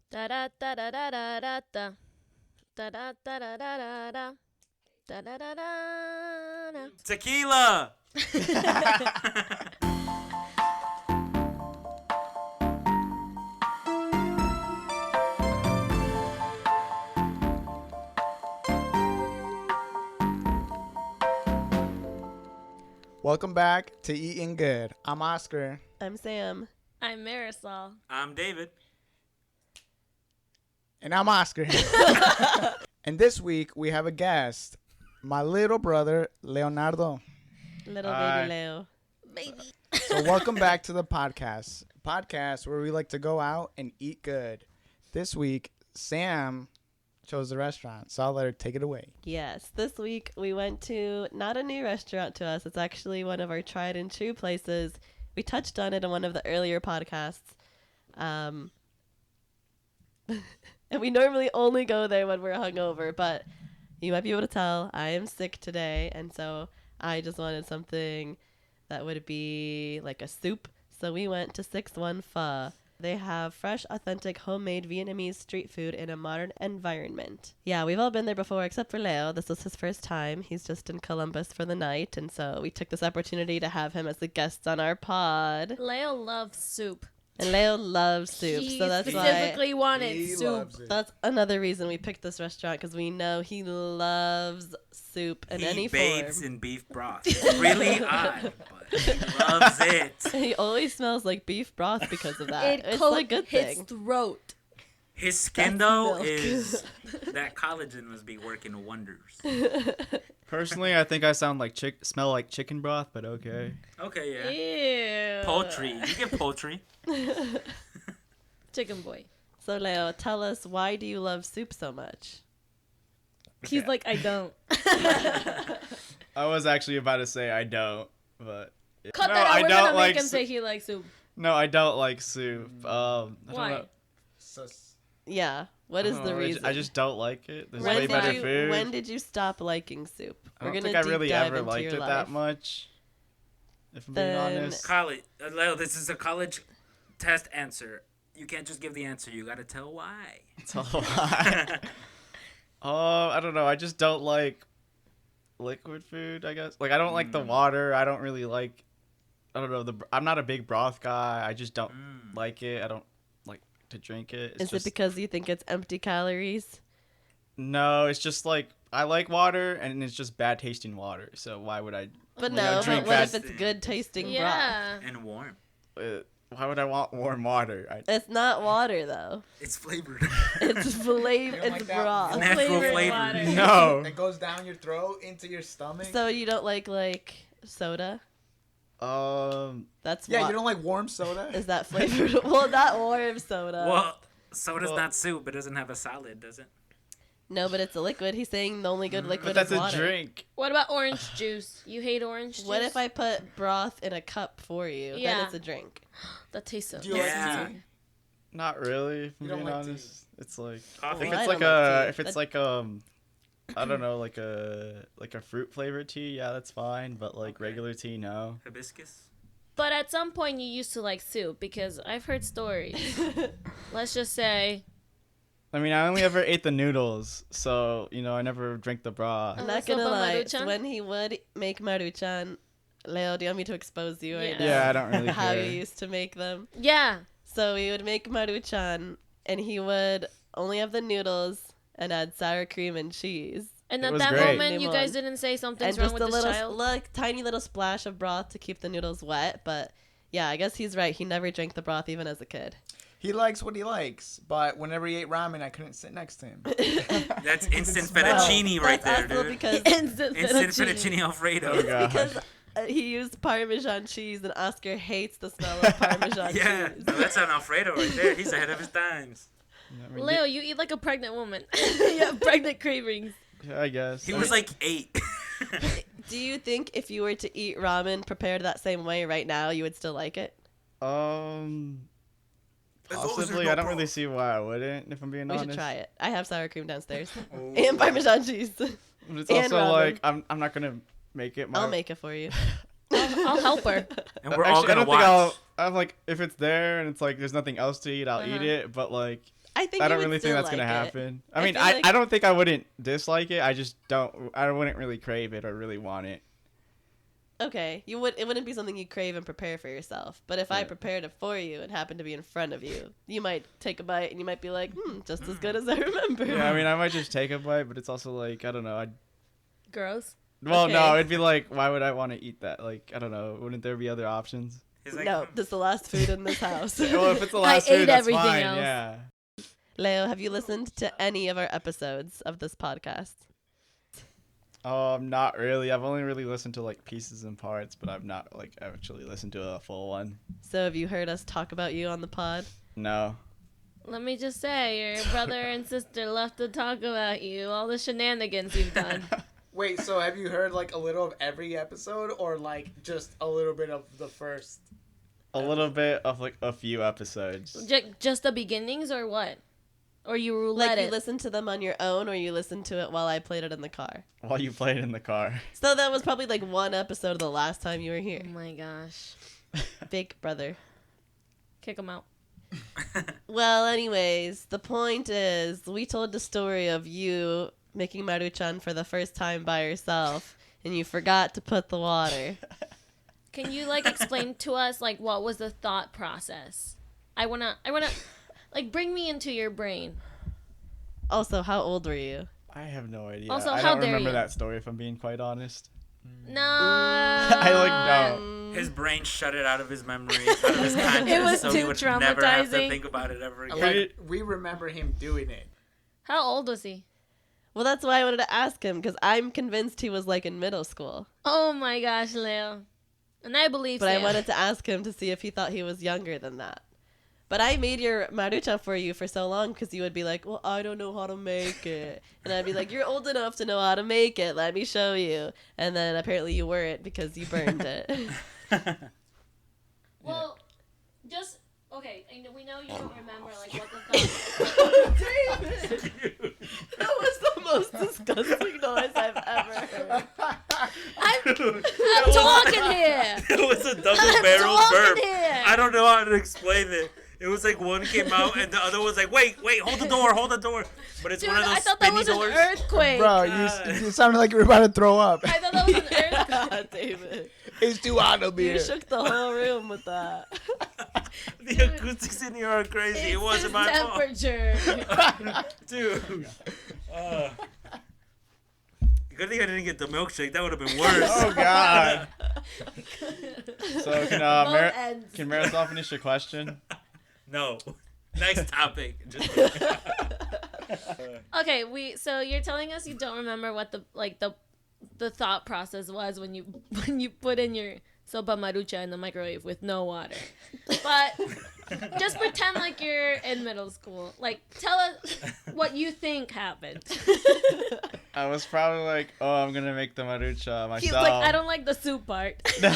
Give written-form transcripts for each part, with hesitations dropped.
Da da da da da da da da da da da da da da da da da da da. Tequila. Welcome back to Eating Good. I'm Oscar. I'm Sam. I'm Marisol. I'm David. And I'm Oscar. And this week we have a guest, my little brother, Leonardo. Little Hi. baby Leo. Baby. So welcome back to the podcast where we like to go out and eat good. This week, Sam chose the restaurant, so I'll let her take it away. Yes, this week we went to not a new restaurant to us. It's actually one of our tried and true places. We touched on it in one of the earlier podcasts. And we normally only go there when we're hungover, but you might be able to tell I am sick today, and so I just wanted something that would be like a soup. So we went to 6-1 Pho. They have fresh, authentic, homemade Vietnamese street food in a modern environment. Yeah, we've all been there before except for Leo. This was his first time. He's just in Columbus for the night, and so we took this opportunity to have him as a guest on our pod. Leo loves soup. And Leo loves soup, He so that's why specifically wanted He soup. loves it. that's another reason we picked this restaurant, because we know he loves soup in He any bathes form. in beef broth. It's really odd, but he loves it. He always smells like beef broth because of that. It It's coats a good his thing. throat. His skin, That's though, milk. is that collagen must be working wonders. Personally, I think I sound like smell like chicken broth, but okay. Okay, yeah. Ew. Poultry. You get poultry. Chicken boy. So Leo, tell us, why do you love soup so much? He's Okay. like, I don't. I was actually about to say I don't, but Cut no, that out. I We're don't gonna like make him say he likes soup. no, I don't like soup. I don't Why? know. Yeah, what I is don't the know, reason? I just don't like it. There's when way did better you food. when did you stop liking soup? I don't think I really ever liked it that much. If I'm being Then- honest. College. Leo, this is a college test answer. You can't just give the answer. You gotta tell why. It's a lie. I don't know. I just don't like liquid food, I guess. Like, I don't like the water. I don't really like, I don't know. I'm not a big broth guy. I just don't like it. I don't like to drink it. It's Is just, it because you think it's empty calories? No, it's just like, I like water, and it's just bad tasting water. So why would I, But You know, no, but drink what bad if it's good tasting broth? Yeah. And warm. why would I want warm water? It's not water though. It's flavored. It's flavor. You don't It's like that? broth. Natural Flavored flavor. water. No. It goes down your throat into your stomach. So you don't like soda? That's Yeah, why. you don't like warm soda? Is that flavored? Well, not warm soda. Well, soda's Well- not soup. It doesn't have a solid, does it? No, but it's a liquid. He's saying the only good But liquid that's is a water. drink. What about orange juice? You hate orange juice? What if I put broth in a cup for you? Yeah. Then it's a drink. That tastes so Do you Yeah. like tea? Not really, if I'm You don't being like tea? honest. It's like Coffee? if Well, I it's don't like like tea. if it's like I don't know, like a fruit flavored tea, yeah, that's fine. But like Okay. regular tea, no. Hibiscus? But at some point you used to like soup because I've heard stories. Let's just say. I mean, I only ever ate the noodles, so you know, I never drank the broth. I'm Oh, not sopa gonna lie. Maruchan? When he would make maruchan, Leo, do you want me to expose you right Yeah. now? Yeah, I don't really How care. he used to make them. Yeah. So we would make maruchan, and he would only have the noodles and add sour cream and cheese. And It at was that great. moment, you guys Limon. didn't say something's And wrong just with a this little, child. tiny little splash of broth to keep the noodles wet. But yeah, I guess he's right. He never drank the broth even as a kid. He likes what he likes, but whenever he ate ramen, I couldn't sit next to him. That's instant smell. fettuccine right That's there, also dude. because Instant Instant fettuccine. fettuccine Alfredo. Oh, God. because he used Parmesan cheese, and Oscar hates the smell of Parmesan Yeah, cheese. no, that's an Alfredo right there. He's ahead of his times. I mean, Leo, you eat like a pregnant woman. You have pregnant cravings. yeah, I guess. He was like 8. Do you think if you were to eat ramen prepared that same way right now, you would still like it? As long as there's Possibly. no I don't broth. really see why I wouldn't, if I'm being We honest. should try it. I have sour cream downstairs Oh. and Parmesan cheese. But it's And also ramen. like I'm not gonna make it. I'll make it for you. I'll help her. And we're all Actually, gonna I don't watch. think I'm like, if it's there and it's like there's nothing else to eat, I'll eat Uh-huh. it. But like, I think I you don't would really think still that's gonna like it. happen. I I mean, feel I like- don't think I wouldn't dislike it. I just don't. I wouldn't really crave it or really want it. Okay, it wouldn't be something you crave and prepare for yourself. But if I Right. prepared it for you and happened to be in front of you, you might take a bite and you might be like, just as good as I remember. Yeah, I mean, I might just take a bite, but it's also like I don't know. Gross. Well, no, Okay. it'd be like, why would I want to eat that? Like, I don't know. Wouldn't there be other options? He's like, No, this is the last food in this house. Well, if it's the I last ate food, that's everything fine. else. Yeah. Leo, have you listened to any of our episodes of this podcast? Not really. I've only really listened to like pieces and parts, but I've not like actually listened to a full one. So have you heard us talk about you on the pod? No. Let me just say, your brother and sister love to talk about you, all the shenanigans you've done. Wait, so have you heard like a little of every episode, or like just a little bit of the first? A little bit of like a few episodes. Just the beginnings, or what? Or you roulette Like you it? listened to them on your own, or you listened to it while I played it in the car? While you played in the car. So that was probably like one episode of the last time you were here. Oh my gosh. Big brother. Kick him out. Well, anyways, the point is, we told the story of you making Maruchan for the first time by yourself, and you forgot to put the water. Can you like explain to us like what was the thought process? I wanna like bring me into your brain. Also, how old were you? I have no idea. Also, I how don't dare remember you? that story if I'm being quite honest. No. I like no. his brain shut it out of his memory, out of his conscience, It was so too he would never have to traumatizing. think about it ever again. Like, we remember him doing it. How old was he? Well, that's why I wanted to ask him, because I'm convinced he was like in middle school. Oh my gosh, Leo. And I believe But I Sam. wanted to ask him to see if he thought he was younger than that. But I made your Maruchan for you for so long because you would be like, well, I don't know how to make it. And I'd be like, you're old enough to know how to make it. Let me show you. And then apparently you weren't because you burned it. Well, just okay. We know you don't remember like what the thought. David! That was the most disgusting noise I've ever heard. I'm talking here. It was a double I'm barrel talking burp. here. I don't know how to explain it. It was like one came out and the other was like, wait, hold the door. But it's Dude, one of those I thought that spinny was doors. an earthquake. Bro, you sounded like you were about to throw up. I thought that was an earthquake. David. It's too hot to be You here. shook the whole room with that. The acoustics in here are crazy. It It's wasn't his my fault. temperature. Dude. Good thing I didn't get the milkshake. That would have been worse. Oh God. So can Both ends. can Marisol finish your question? No. Next topic. Just Okay, so you're telling us you don't remember what the thought process was when you put in your sopa marucha in the microwave with no water. But just pretend like you're in middle school. Like tell us what you think happened. I was probably like, oh, I'm gonna make the marucha myself. He's like, I don't like the soup part. let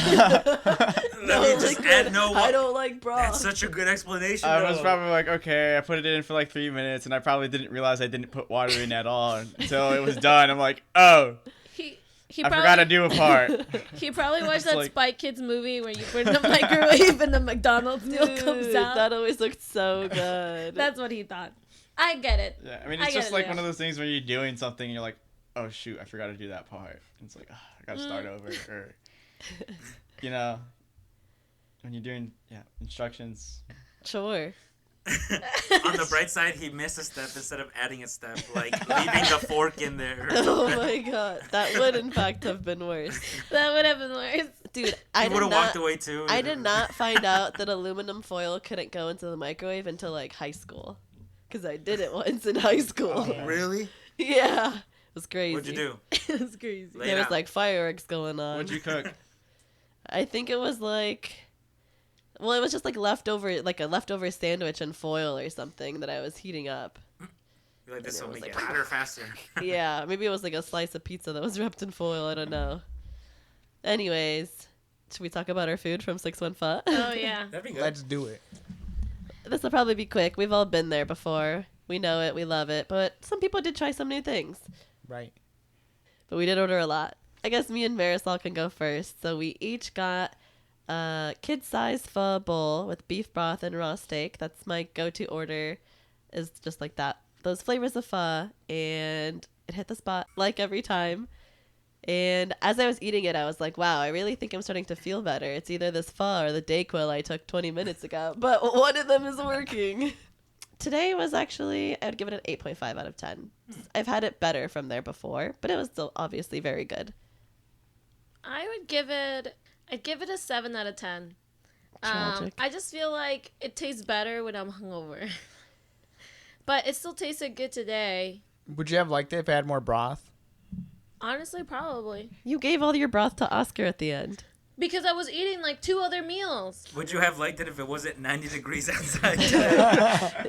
me just add no I water. don't like broth. That's such a good explanation. I was though. probably like, okay, I put it in for like 3 minutes, and I probably didn't realize I didn't put water in at all until it was done. I'm like, oh, He I probably forgot to do a part. he probably watched It's that like- Spy Kids movie where you put it in the microwave and the McDonald's meal comes Dude, out. that always looked so good. That's what he thought. I get it. Yeah, I mean, I it's get just it, like Leo. one of those things where you're doing something and you're like, oh shoot, I forgot to do that part. And it's like, oh, I gotta start over. Or, you know, when you're doing instructions. Sure. On the bright side, he missed a step instead of adding a step, like leaving the fork in there. Oh my god. That would in fact have been worse. That would have been worse. Dude, I He would did have walked not away too. I did not find out that aluminum foil couldn't go into the microwave until like high school. Cuz I did it once in high school. Really? Yeah. It was crazy. What'd you do? It was crazy. Lay There it was out. like fireworks going on. What'd you cook? I think it was like, well, it was just like a leftover sandwich in foil or something that I was heating up. You're like, this And will it make was it like- hotter faster. Yeah, maybe it was like a slice of pizza that was wrapped in foil. I don't know. Anyways, should we talk about our food from 615? Oh yeah. That'd be good. Let's do it. This will probably be quick. We've all been there before. We know it. We love it. But some people did try some new things. Right. But we did order a lot. I guess me and Marisol can go first. So we each got a kid-sized pho bowl with beef broth and raw steak. That's my go-to order is just like that. Those flavors of pho, and it hit the spot like every time. And as I was eating it, I was like, wow, I really think I'm starting to feel better. It's either this pho or the Dayquil I took 20 minutes ago, but one of them is working. Today was actually, I'd give it an 8.5 out of 10. I've had it better from there before, but it was still obviously very good. I'd give it a 7 out of 10. Tragic. I just feel like it tastes better when I'm hungover. But it still tasted good today. Would you have liked it if it had more broth? Honestly, probably. You gave all your broth to Oscar at the end. Because I was eating like 2 other meals. Would you have liked it if it wasn't 90 degrees outside?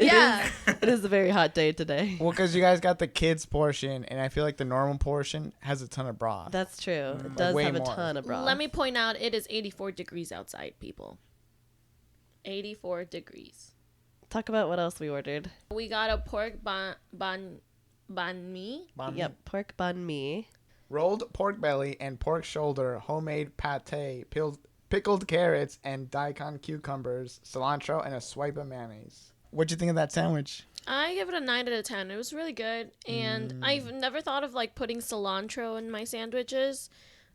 Yeah. It is a very hot day today. Well, because you guys got the kids portion, and I feel like the normal portion has a ton of broth. That's true. It does way have a more. ton of broth. Let me point out, it is 84 degrees outside, people. 84 degrees. talk about what else we ordered. We got a pork banh mi. Banh mi. Yep, pork banh mi. Rolled pork belly and pork shoulder, homemade pate, pickled carrots and daikon cucumbers, cilantro, and a swipe of mayonnaise. What'd you think of that sandwich? I give it a 9 out of 10. It was really good. And I've never thought of like putting cilantro in my sandwiches,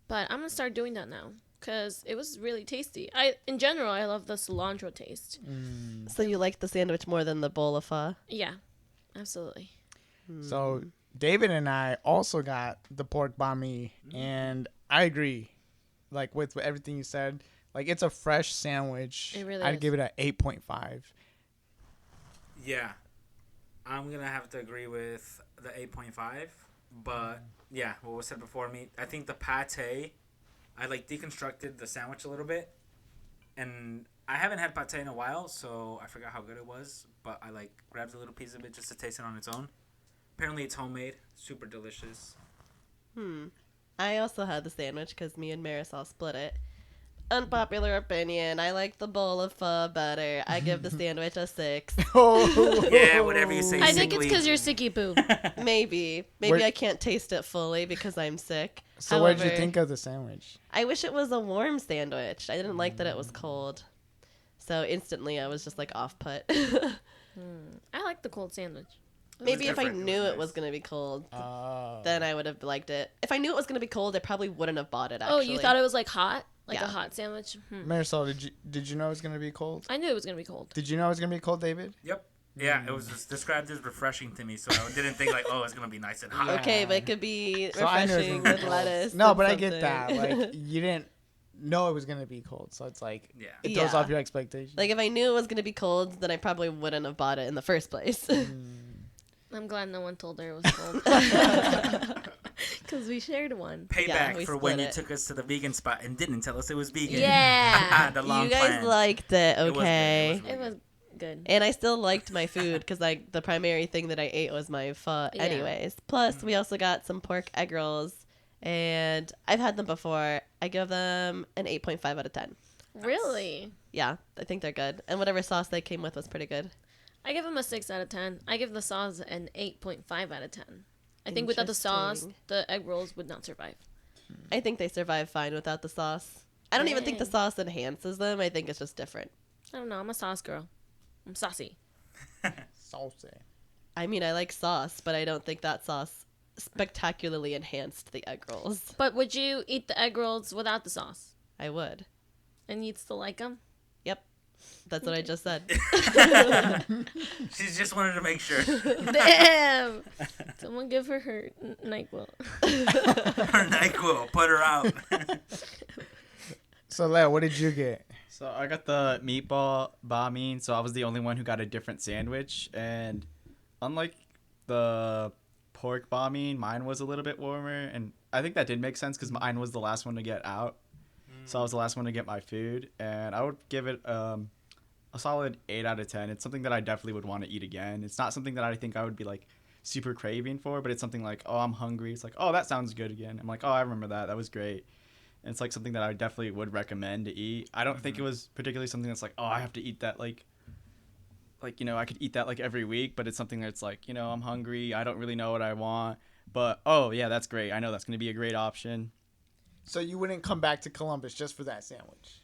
but I'm going to start doing that now because it was really tasty. In general, I love the cilantro taste. So you liked the sandwich more than the bowl of pho? Yeah, absolutely. So David and I also got the pork banh mi, and I agree, like with everything you said. Like it's a fresh sandwich. It really I'd is. give it an 8.5. Yeah. I'm going to have to agree with the 8.5. But, yeah, what was said before me, I think the pate, I, like, deconstructed the sandwich a little bit. And I haven't had pate in a while, so I forgot how good it was. But I, like, grabbed a little piece of it just to taste it on its own. Apparently it's homemade. Super delicious. I also had the sandwich because me and Marisol split it. Unpopular opinion. I like the bowl of pho better. I give the sandwich a 6. Yeah, whatever you say. I think it's sickly. because you're sicky poo. Maybe Where- I can't taste it fully because I'm sick. So what did you However, think of the sandwich? I wish it was a warm sandwich. I didn't like that it was cold. So instantly I was just like off put. I like the cold sandwich. Maybe if I different. It knew was it was nice. going to be cold, Oh. then I would have liked it. If I knew it was going to be cold, I probably wouldn't have bought it actually. Oh, you thought it was like hot? Like Yeah. a hot sandwich? Marisol, did you know it was gonna be cold? I knew it was going to be cold. Did you know it was gonna be cold, David? Yep. Yeah, it was just described as refreshing to me, so I didn't think like, oh, it's gonna be nice and hot. Okay, but it could be So I knew it was refreshing gonna be with cold. lettuce. No, and but I get something. that. Like you didn't know it was gonna be cold, so it's like Yeah. it throws Yeah. off your expectations. Like if I knew it was going to be cold, then I probably wouldn't have bought it in the first place. I'm glad no one told her it was cold. Because we shared one. Payback we for when split you it. took us to the vegan spot and didn't tell us it was vegan. Yeah. The long You guys plan. liked it, It was good. okay? It was It was good. And I still liked my food because like the primary thing that I ate was my pho Yeah. anyways. Plus, we also got some pork egg rolls, and I've had them before. I give them an 8.5 out of 10. Really? Yeah, I think they're good. And whatever sauce they came with was pretty good. I give them a 6 out of 10. I give the sauce an 8.5 out of 10. I think without the sauce, Interesting. the egg rolls would not survive. I think they survive fine without the sauce. I don't even think the Dang. sauce enhances them. I think it's just different. I don't know. I'm a sauce girl. I'm saucy. Saucy. I mean, I like sauce, but I don't think that sauce spectacularly enhanced the egg rolls. But would you eat the egg rolls without the sauce? I would. And you'd still like them? Yep. That's what I just said. She just wanted to make sure. Damn! Someone give her NyQuil. Her NyQuil, put her out. So Leo, what did you get? So I got the meatball banh mi, so I was the only one who got a different sandwich. And unlike the pork banh mi, mine was a little bit warmer. And I think that did make sense because mine was the last one to get out. So I was the last one to get my food. And I would give it a solid 8 out of 10. It's something that I definitely would want to eat again. It's not something that I think I would be like super craving for, but it's something like, oh, I'm hungry. It's like, oh, that sounds good again. I'm like, oh, I remember that. That was great. And it's like something that I definitely would recommend to eat. I don't think it was particularly something that's like, oh, I have to eat that like, you know, I could eat that like every week, but it's something that's like, you know, I'm hungry. I don't really know what I want, but oh yeah, that's great. I know that's going to be a great option. So you wouldn't come back to Columbus just for that sandwich?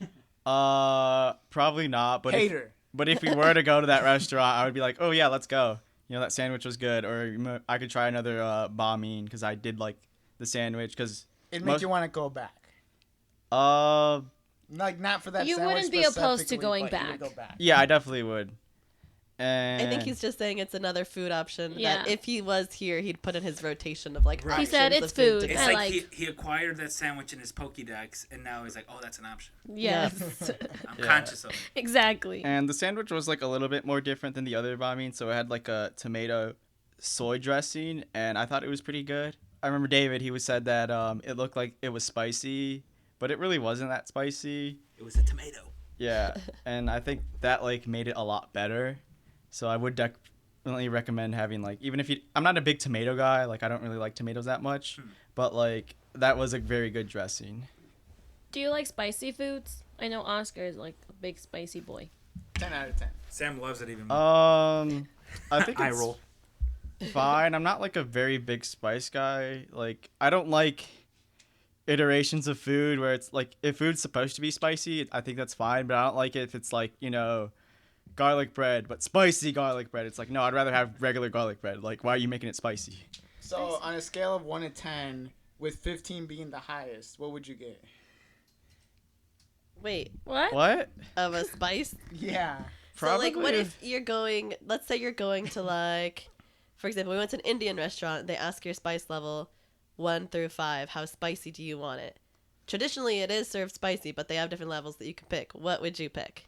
Probably not, but Hater. if we were to go to that restaurant, I would be like, oh yeah, let's go. that sandwich was good, or I could try another banh mi because I did like the sandwich because It makes you want to go back. uh Like, not for that You sandwich wouldn't be opposed to specifically, going but you would back. go back. yeah, I definitely would. And I think he's just saying it's another food option. Yeah. That if he was here, he'd put in his rotation of like. Right. He said options it's of food food. to It's I pick. like he acquired that sandwich in his Pokédex, and now he's like, oh, that's an option. Yes. I'm Yeah. conscious of it. Exactly. And the sandwich was like a little bit more different than the other banh mi, so it had like a tomato soy dressing, and I thought it was pretty good. I remember David, he was said that it looked like it was spicy, but it really wasn't that spicy. It was a tomato. Yeah, and I think that like made it a lot better. So I would definitely recommend having like, even if I'm not a big tomato guy, like I don't really like tomatoes that much, but like that was a very good dressing. Do you like spicy foods? I know Oscar is like a big spicy boy. 10 out of 10. Sam loves it even more. I think Eye it's roll. fine. I'm not like a very big spice guy. Like I don't like iterations of food where it's like if food's supposed to be spicy, I think that's fine, but I don't like it if it's like, garlic bread, but spicy garlic bread. It's like, no, I'd rather have regular garlic bread. Like, why are you making it spicy? So, on a scale of 1 to 10, with 15 being the highest, what would you get? Wait, What? of a spice? Yeah. So like, what if you're going? Let's say you're going to like, for example, we went to an Indian restaurant. They ask your spice level, 1 through 5. How spicy do you want it? Traditionally, it is served spicy, but they have different levels that you can pick. What would you pick?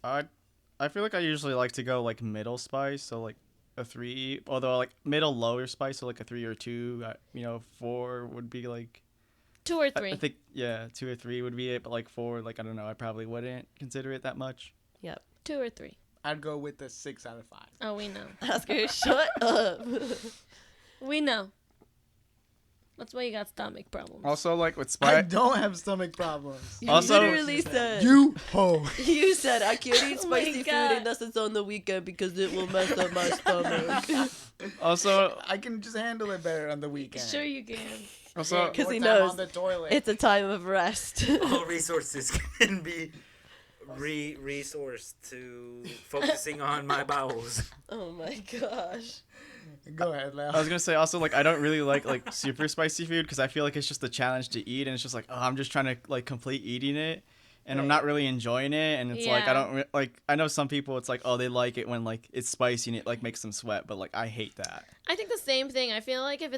I feel like I usually like to go like middle spice, so like a 3. Although like middle lower spice, so like a 3 or 2. 4 would be like 2 or 3. I think 2 or 3 would be it, but like 4, like I don't know, I probably wouldn't consider it that much. Yep. 2 or 3. I'd go with the 6 out of 5. Oh, we know. Oscar, shut up. We know. That's why you got stomach problems. Also, like with I spice, don't have stomach problems. You Also- literally said. You ho. You said I can't eat Oh my spicy food God. unless it's on the weekend because it will mess up my stomach. also, I can just handle it better on the weekend. Sure you can. also, 'Cause More he time knows on the toilet. It's a time of rest. All resources can be resourced to focusing on my bowels. Oh my gosh. Go ahead, Leo. I was gonna say also like I don't really like super spicy food because I feel like it's just a challenge to eat and it's just like I'm just trying to like complete eating it and I'm not really enjoying it and it's like I Yeah. don't like I know some people it's like they like it when like it's spicy and it like makes them sweat but like I hate that. I think the same thing. I feel like if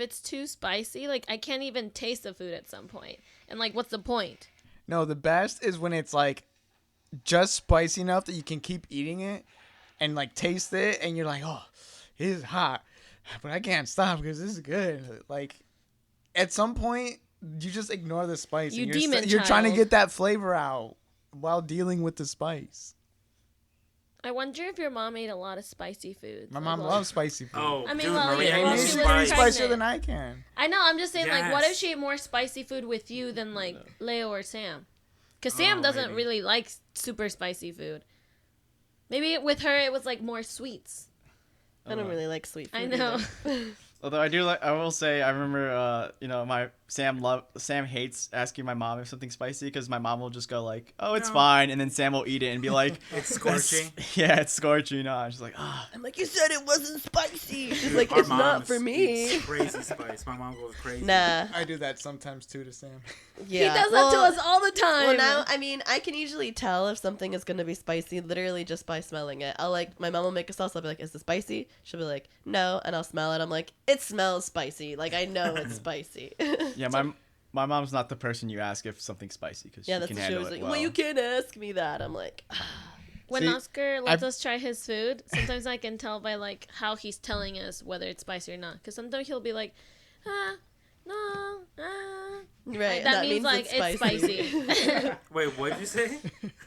it's too spicy, like I can't even taste the food at some point. And like, what's the point? No, the best is when it's like just spicy enough that you can keep eating it and like taste it and you're like, oh, it is hot, but I can't stop because this is good. Like at some point, you just ignore the spice. You and demon you're trying to child. get that flavor out while dealing with the spice. I wonder if your mom ate a lot of spicy food. My mom loves spicy food. Oh, I mean, dude, well, Maria yeah, And well, hates she's she was way spice. spicier pregnant. than I can. I know. I'm just saying, like, what if Yes. she ate more spicy food with you than like Leo or Sam? Because Sam Oh, doesn't maybe. really like super spicy food. Maybe with her it was like more sweets. I don't really like sweet food. I know. either. Although I will say I remember my Sam hates asking my mom if something's spicy because my mom will just go like, oh, it's No. fine, and then Sam will eat it and be like, It's scorching. Yeah, it's scorching. She's like, I'm like, you said it wasn't spicy. She's like, Our it's not mom for me. eats crazy spice. My mom goes crazy. Nah. I do that sometimes too to Sam. Yeah. He does that to us all the time. Well, now, I mean, I can usually tell if something is going to be spicy literally just by smelling it. My mom will make a sauce. I'll be like, is it spicy? She'll be like, no. And I'll smell it. I'm like, it smells spicy. Like, I know it's spicy. yeah, my mom's not the person you ask if something's spicy because Yeah, she that's can what she handle was it like. well. Well, you can't ask me that. I'm like, when See, Oscar lets us try his food, sometimes I can tell by like how he's telling us whether it's spicy or not. Because sometimes he'll be like, no, right. that means like it's spicy. Wait, what'd you say?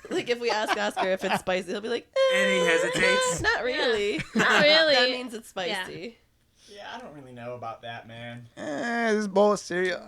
Like, if we ask Oscar if it's spicy, he'll be like, And he hesitates. not really. Not really. That means it's spicy. Yeah, I don't really know about that, man. This bowl of cereal.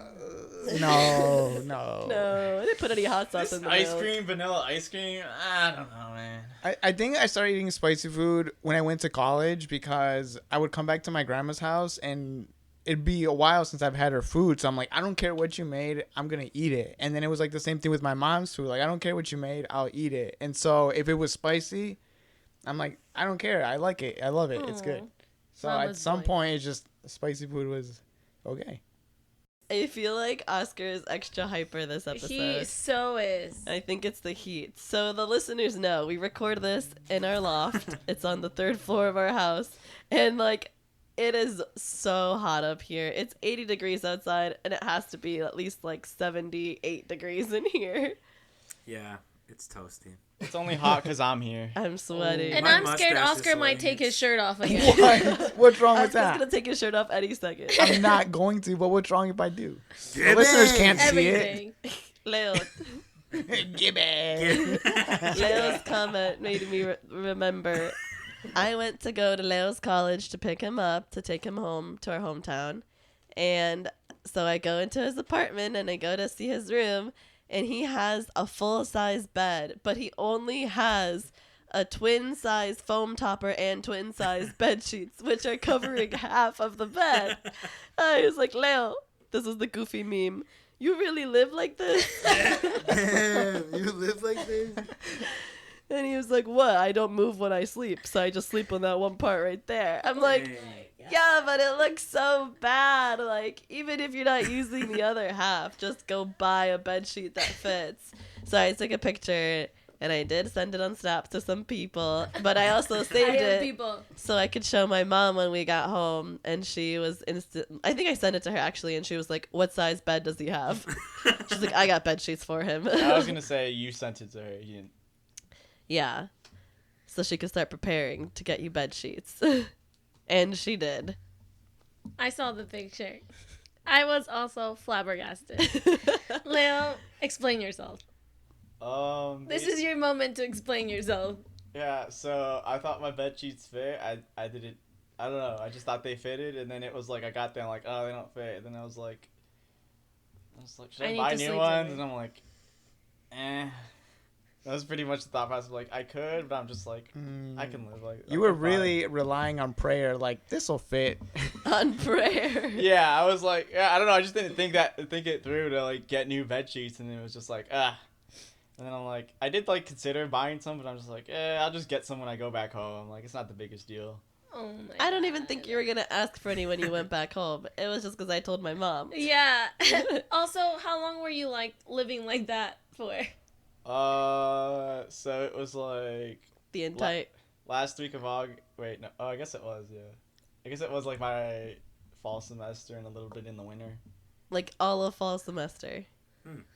No. No, I didn't put any hot sauce in the Ice milk. cream, vanilla ice cream. I don't know, man. I think I started eating spicy food when I went to college because I would come back to my grandma's house and it'd be a while since I've had her food. So I'm like, I don't care what you made, I'm going to eat it. And then it was like the same thing with my mom's food. Like, I don't care what you made, I'll eat it. And so if it was spicy, I'm like, I don't care. I like it. I love it. It's good. So Mama's at some boy. point, it's just spicy food was okay. I feel like Oscar is extra hyper this episode. He so is. I think it's the heat. So the listeners know we record this in our loft. It's on the 3rd floor of our house. And like it is so hot up here. It's 80 degrees outside and it has to be at least like 78 degrees in here. Yeah, it's toasty. It's only hot because I'm here. I'm sweating. And My I'm scared mustache is Oscar might sweating. take his shirt off again. What? What's wrong with Oscar's that? gonna take his shirt off any second. I'm not going to, but what's wrong if I do? The Give listeners it. can't see Everything. Leo. it. Give it. Leo's comment made me remember. I went to go to Leo's college to pick him up, to take him home to our hometown. And so I go into his apartment and I go to see his room. And he has a full-size bed, but he only has a twin-size foam topper and twin-size bed sheets, which are covering half of the bed. I was like, Leo, this is the goofy meme. You really live like this? Damn, you live like this? And he was like, what? I don't move when I sleep, so I just sleep on that one part right there. I'm like, Dang. yeah, but it looks so bad. Like, even if you're not using the other half, just go buy a bed sheet that fits. So I took a picture, and I did send it on Snap to some people, but I also saved it people. so I could show my mom when we got home, and she was I think I sent it to her, actually, and she was like, what size bed does he have? She's like, I got bed sheets for him. I was gonna say you sent it to her. You didn't. Yeah. So she could start preparing to get you bed sheets. And she did. I saw the picture. I was also flabbergasted. Leo, explain yourself. This is your moment to explain yourself. Yeah, so I thought my bed sheets fit. I didn't. I don't know. I just thought they fitted, and then it was like I got there, like, oh, they don't fit. And then I was like, should I I need buy to new sleep ones? tonight. And I'm like, eh. That was pretty much the thought process. Like I could, but I'm just like, I can live like. You were I'm fine. really relying on prayer, like this'll fit. On prayer. Yeah, I was like, yeah, I don't know. I just didn't think it through to like get new bed sheets, and it was just like, ah. And then I'm like, I did like consider buying some, but I'm just like, I'll just get some when I go back home. Like it's not the biggest deal. Oh my I don't God. even think you were going to ask for any when you went back home. It was just because I told my mom. Yeah. Also, how long were you like living like that for? So it was like The entire... last week of August. Wait, no. Oh, I guess it was, yeah. I guess it was like my fall semester and a little bit in the winter. Like all of fall semester.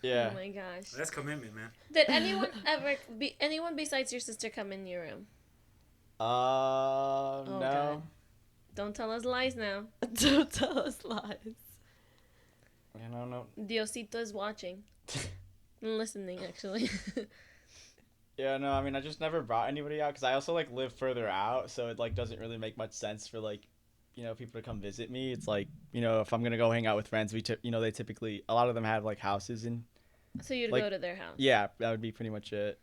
Yeah. Oh my gosh. That's commitment, man. Did anyone besides your sister come in your room? No. God. Don't tell us lies now. Don't tell us lies. I don't know. Diosito is watching. Listening, actually. Yeah, no, I mean, I just never brought anybody out because I also, like, live further out, so it, like, doesn't really make much sense for, like, you know, people to come visit me. It's like, you know, if I'm going to go hang out with friends, you know, they typically, a lot of them have, like, houses and, So you'd like, go to their house. yeah, that would be pretty much it.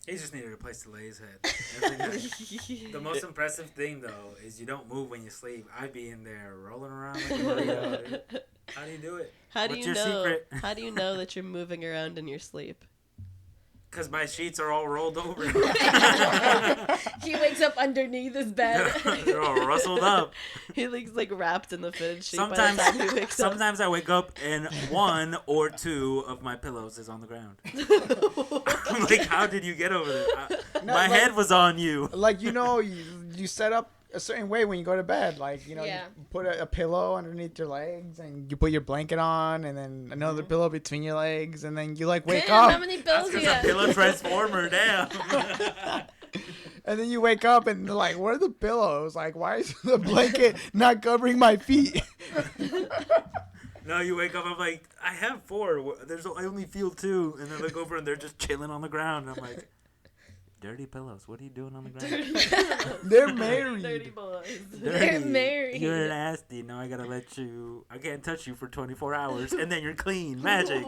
He just needed a place to lay his head every night. The most impressive thing, though, is you don't move when you sleep. I'd be in there rolling around like a burrito, dude. How do you do it? How do What's you your know? secret? How do you know that you're moving around in your sleep? Because my sheets are all rolled over. He wakes up underneath his bed. They're all rustled up. He like wrapped in the fitted sheet Sometimes, by the time he wakes up. sometimes I wake up and one or two of my pillows is on the ground. I'm like, how did you get over there? My head was on you. Like, you know, you set up a certain way when you go to bed. Like, you know, Yeah. you put a pillow underneath your legs and you put your blanket on and then another pillow between your legs and then you like wake Damn, how up many That's pills you because a got? pillow transformer, damn. and then you wake up and they're like, where are the pillows? Like, why is the blanket not covering my feet? No, you wake up, I'm like, I have 4. I only feel 2. And then look over and they're just chilling on the ground. I'm like, dirty pillows. What are you doing on the ground? They're married. Dirty boys. They're married. You're nasty. Now I gotta let you. I can't touch you for 24 hours, and then you're clean. Magic.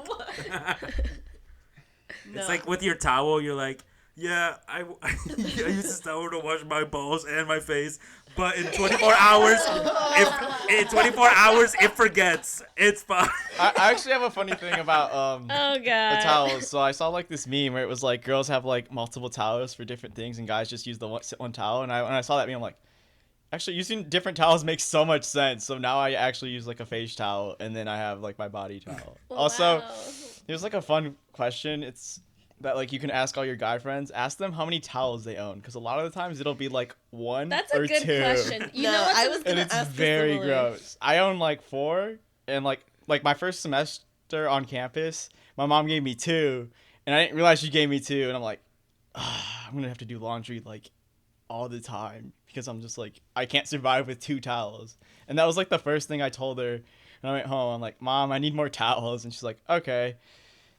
It's like with your towel. You're like, yeah, I use this towel to wash my balls and my face, but in 24 hours, it forgets. It's fine. I actually have a funny thing about Oh the god. towels. So I saw like this meme where it was like girls have like multiple towels for different things and guys just use the one towel. And when I saw that meme, I'm like, Actually, using different towels makes so much sense. So now I actually use like a face towel, and then I have like my body towel. Also, Wow. there's like a fun question. It's that like you can ask all your guy friends. Ask them how many towels they own, because a lot of the times it'll be like one That's a or good two. question. You No, know what's I a- was And gonna it's ask a very similar- gross. I own like 4, and like my first semester on campus, my mom gave me 2, and I didn't realize she gave me 2, and I'm like, I'm gonna have to do laundry like all the time because I'm just like I can't survive with 2 towels. And that was like the first thing I told her. And I went home. I'm like, Mom, I need more towels, and she's like, okay.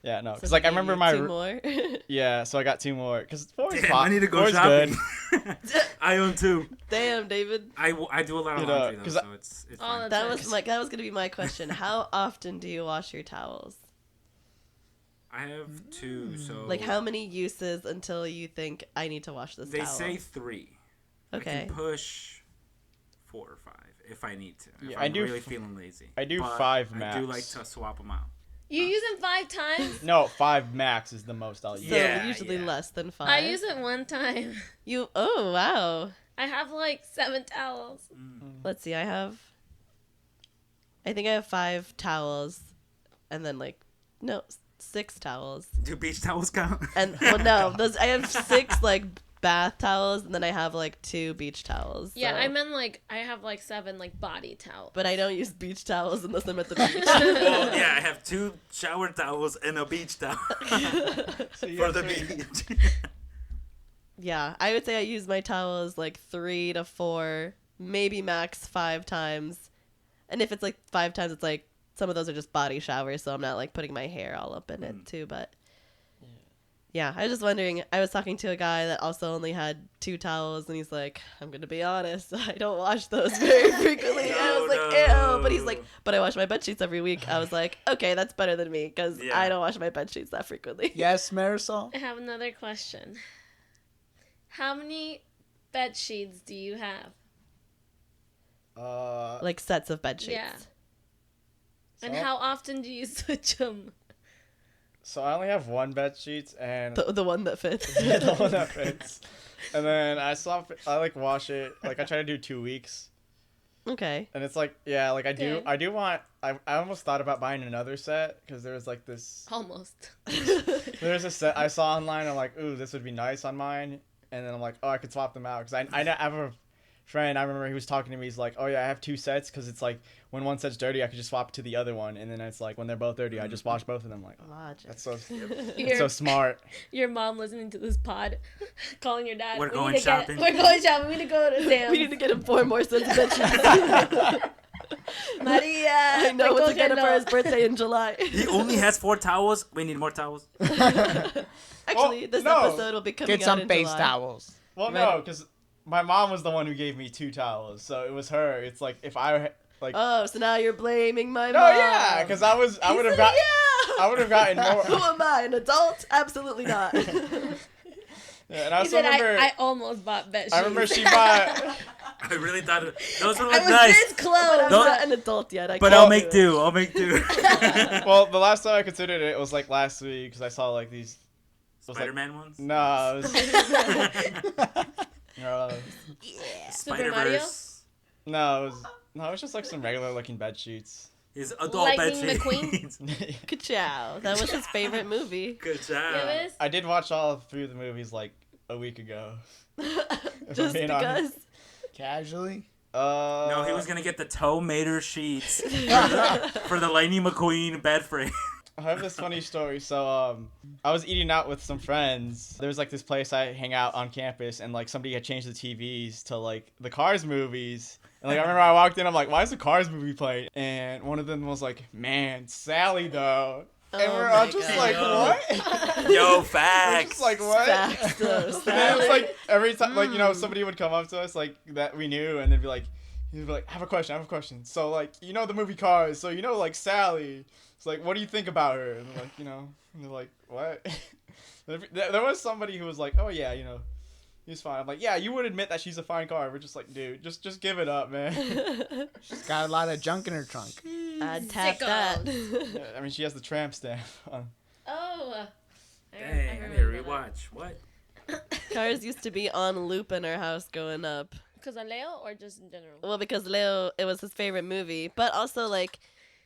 Yeah, no, because So like I they gave remember you my 2 more. yeah, so I got 2 more because 4 is Damn, I need to go 4 is shopping. good. I own 2. Damn, David. I do a lot of You know, laundry though, 'cause so it's All fine. the That time. was gonna be my question. How often do you wash your towels? I have 2, so Like how many uses until you think I need to wash this they towel? say 3. I Okay. can push 4 or 5 if I need to. If Yeah, I'm I do really f- feeling lazy. I do But 5 I max. do like to swap them out. You use it 5 times? No, 5 max is the most I'll So use. Yeah, usually yeah. less than 5. I use it 1 time. You oh wow. I have like 7 towels. Let's see. I think I have 5 towels, and then like no 6 towels. Do beach towels count? And well no, those I have 6 like bath towels, and then I have like 2 beach towels. Yeah, so- I meant like I have like 7 like body towels. But I don't use beach towels unless I'm at the beach. Well, yeah, I have 2 shower towels and a beach towel for the beach. Yeah, I would say I use my towels like 3 to 4, maybe max 5 times. And if it's like 5 times, it's like some of those are just body showers, so I'm not like putting my hair all up in it too. But yeah, I was just wondering. I was talking to a guy that also only had 2 towels, and he's like, "I'm gonna be honest, I don't wash those very frequently." And I was like, "Ew," but he's like, "But I wash my bed sheets every week." I was like, "Okay, that's better than me because Yeah. I don't wash my bed sheets that frequently." Yes, Marisol. I have another question. How many bed sheets do you have? Like sets of bed sheets. Yeah. And So- how often do you switch them? So I only have 1 bed sheets and The one that fits. yeah, the one that fits. And then I like wash it. Like I try to do 2 weeks. Okay. And it's like, yeah, like Okay. I do want I almost thought about buying another set because there was like this Almost. there's a set I saw online. I'm like, ooh, this would be nice on mine. And then I'm like, oh, I could swap them out because I have a friend. I remember he was talking to me. He's like, oh yeah, I have 2 sets because it's like when one set's dirty, I could just swap it to the other one, and then it's like when they're both dirty, I just wash both of them. I'm like, oh, Logic. that's so Your, so smart. your mom listening to this pod, calling your dad. We're "We going need to get- shopping." We're going shopping. We need to go to Sam's. We need to get him 4 more sets of bed sheets. Maria. I know what to get him for his recogiendo. birthday in July. He only has 4 towels. We need more towels. Actually, this no. episode will be coming Get out some in face July. towels. Well, Right. no, because my mom was the one who gave me 2 towels, so it was her. It's like if I like. Oh, so now you're blaming my No, mom. yeah, because I would He have said got. yeah. I would have gotten Who more. am I, an adult? Absolutely not. Yeah, and I He also said, remember. I almost bought bed sheets. I remember she bought. I really thought those would I look was nice. this But close. I'm Don't- not an adult yet. I But can't I'll do make it. do. I'll make do. Well, the last time I considered it was like last week because I saw like these. it was, like- Spider-Man ones. No, it was, no, Super Mario? Spider-Verse. no, it was just like some regular looking bed sheets. His adult bed Lightning McQueen? sheets. Ka-chow. That was his favorite movie. Good job. It is? I did watch all 3 of the movies like a week ago. Just being because. honest. Casually. No, he was gonna get the toe mater sheets for the Lightning McQueen bed frame. I have this funny story. So, I was eating out with some friends. There was like this place I hang out on campus, and like somebody had changed the TVs to like the Cars movies. And like I remember I walked in, I'm like, why is the Cars movie playing? And one of them was like, man, Sally though. And Oh we're all my just God. like, what? Yo, We're facts. just like, what? Facts, though. And then it's Sally. like every time, like you know, somebody would come up to us like that we knew, and they'd be like, he'd be like, I have a question. So like, you know the movie Cars, so you know like Sally. It's like, what do you think about her? And they're like, you know, and they're like, what? There was somebody who was like, oh yeah, you know, he's fine. I'm like, yeah, you would admit that she's a fine car. We're just like, dude, just give it up, man. She's got a lot of junk in her trunk. I'd tap that. Yeah, I mean, she has the tramp stamp. Oh. Dang, I need to remember that. rewatch. What? Cars used to be on loop in our house growing up. because of Leo or just in general? Well, because Leo, it was his favorite movie, but also like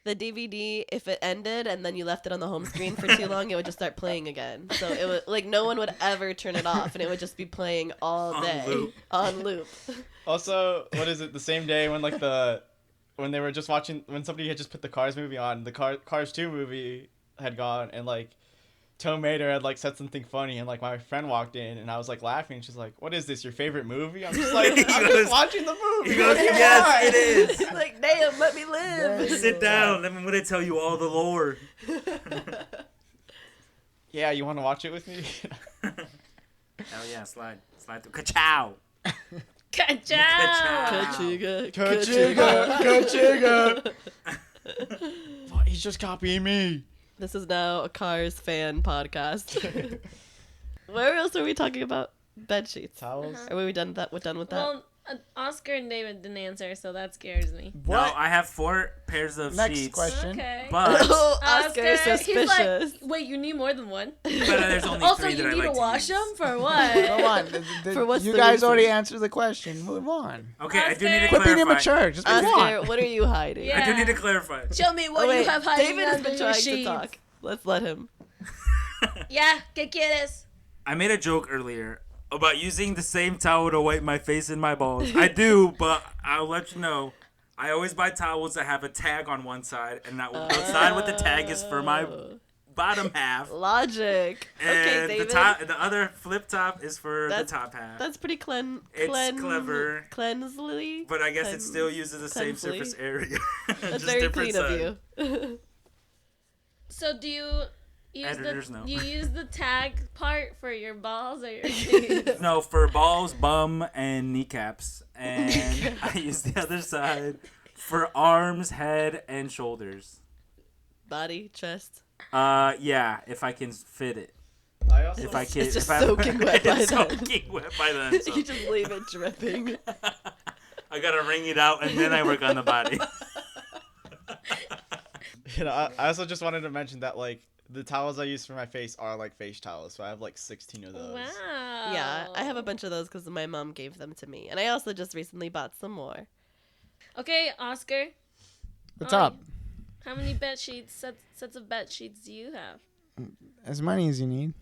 the DVD, if it ended and then you left it on the home screen for too long, it would just start playing again. So it would like no one would ever turn it off, and it would just be playing all On day loop. on loop. Also, what is it? The same day when like when they were just watching, when somebody had just put the Cars movie on, the Cars 2 movie had gone, and like Tomater had like said something funny, and like my friend walked in, and I was like laughing, and she's like, "What is this? Your favorite movie?" I'm just like, He "I'm goes- just watching the movie." He goes, What do you yes, want?" it is. He's like, damn, let me live. Sit down. Let me gonna tell you all the lore. Yeah, you want to watch it with me? Hell yeah, slide through. Ka-chow. Ka-chow! Kachiga, Kachiga. What? He's just copying me. This is now a Cars fan podcast. Where else are we talking about? Bed sheets. Towels. Uh-huh. Are we done that? We're done with that. Well, Oscar and David didn't answer, so that scares me. No, I have 4 pairs of Next sheets. question. Okay. But Oh, Oscar is He's suspicious. like, wait, you need more than one? there's only Also, 3 you that I need like to wash use. them for what? Go on. For what's You the guys reason? already answered the question. Move on. Okay, I do Oscar? need to Quit being clarify. immature. Just move Oscar, on. what are you hiding? Yeah. I do need to clarify. Show me what Oh, wait, you have hiding David has under been your trying to sheets. talk. Let's let him. Yeah, ¿qué quieres? I made a joke earlier about using the same towel to wipe my face and my balls. I do, but I'll let you know. I always buy towels that have a tag on one side, and that the side with the tag is for my bottom half, Logic. Okay, and David. the other flip top is for That's- the top half. That's pretty It's clever. cleansly. But I guess it still uses the same cleansly. surface area. That's Just very different clean side. of you. So do you use Editors know. you use the tag part for your balls or your sheets? No, for balls, bum, and kneecaps. And I use the other side for arms, head, and shoulders. Body, chest. Yeah, if I can fit it. I also If I can, It's just if I, soaking wet by it's then. soaking wet by then. So You just leave it dripping. I gotta wring it out and then I work on the body. I also just wanted to mention that like the towels I use for my face are like face towels, so I have like 16 of those. Wow. Yeah, I have a bunch of those because my mom gave them to me, and I also just recently bought some more. Okay, Oscar. What's up? How many bed sheets, sets of bed sheets do you have? As many as you need.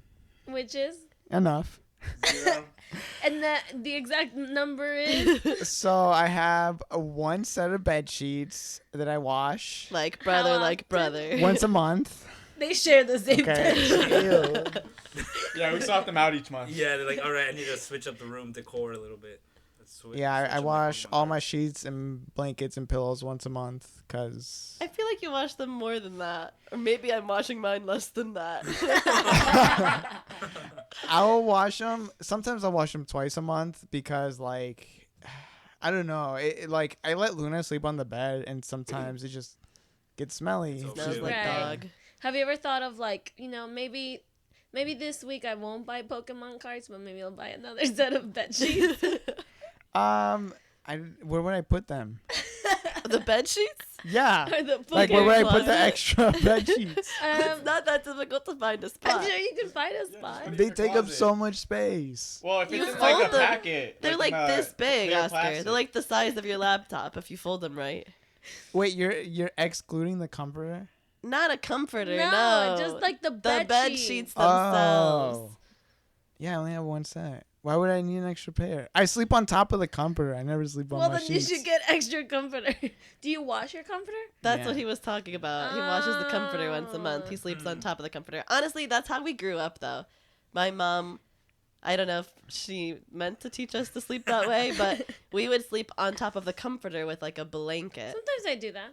Which is? Enough. Zero. And the exact number is? So I have one set of bed sheets that I wash Like brother, How like often? brother. once a month. They share the same bed sheet. Okay. Yeah, we swap them out each month. Yeah, they're like, all right, I need to switch up the room decor a little bit. Yeah, I wash all my sheets and blankets and pillows once a month because I feel like you wash them more than that, or maybe I'm washing mine less than that. I will wash them. Sometimes I'll wash them twice a month because, like, I don't know. Like, I let Luna sleep on the bed, and sometimes it just gets smelly. So Smells Right. like dog. Have you ever thought of like, maybe this week I won't buy Pokemon cards, but maybe I'll buy another set of bed sheets. Where would I put them? The bed sheets? Yeah, Or the like Pokemon where would I put closet. the extra bed sheets? It's not that difficult to find a spot. I'm sure you can find a spot. They your take up closet. so much space. Well, if You it's in fold like a them. packet, They're like in a this big, clear Oscar. plastic. They're like the size of your laptop if you fold them right. Wait, you're excluding the comforter? Not a comforter, No, no. just like the the bed sheets sheets. themselves. Oh. Yeah, I only have one set. Why would I need an extra pair? I sleep on top of the comforter. I never sleep on Well, my then sheets. you should get extra comforter. Do you wash your comforter? That's Yeah. what he was talking about. He washes the comforter once a month. He sleeps on top of the comforter. Honestly, that's how we grew up, though. My mom, I don't know if she meant to teach us to sleep that way, but we would sleep on top of the comforter with like a blanket. Sometimes I do that.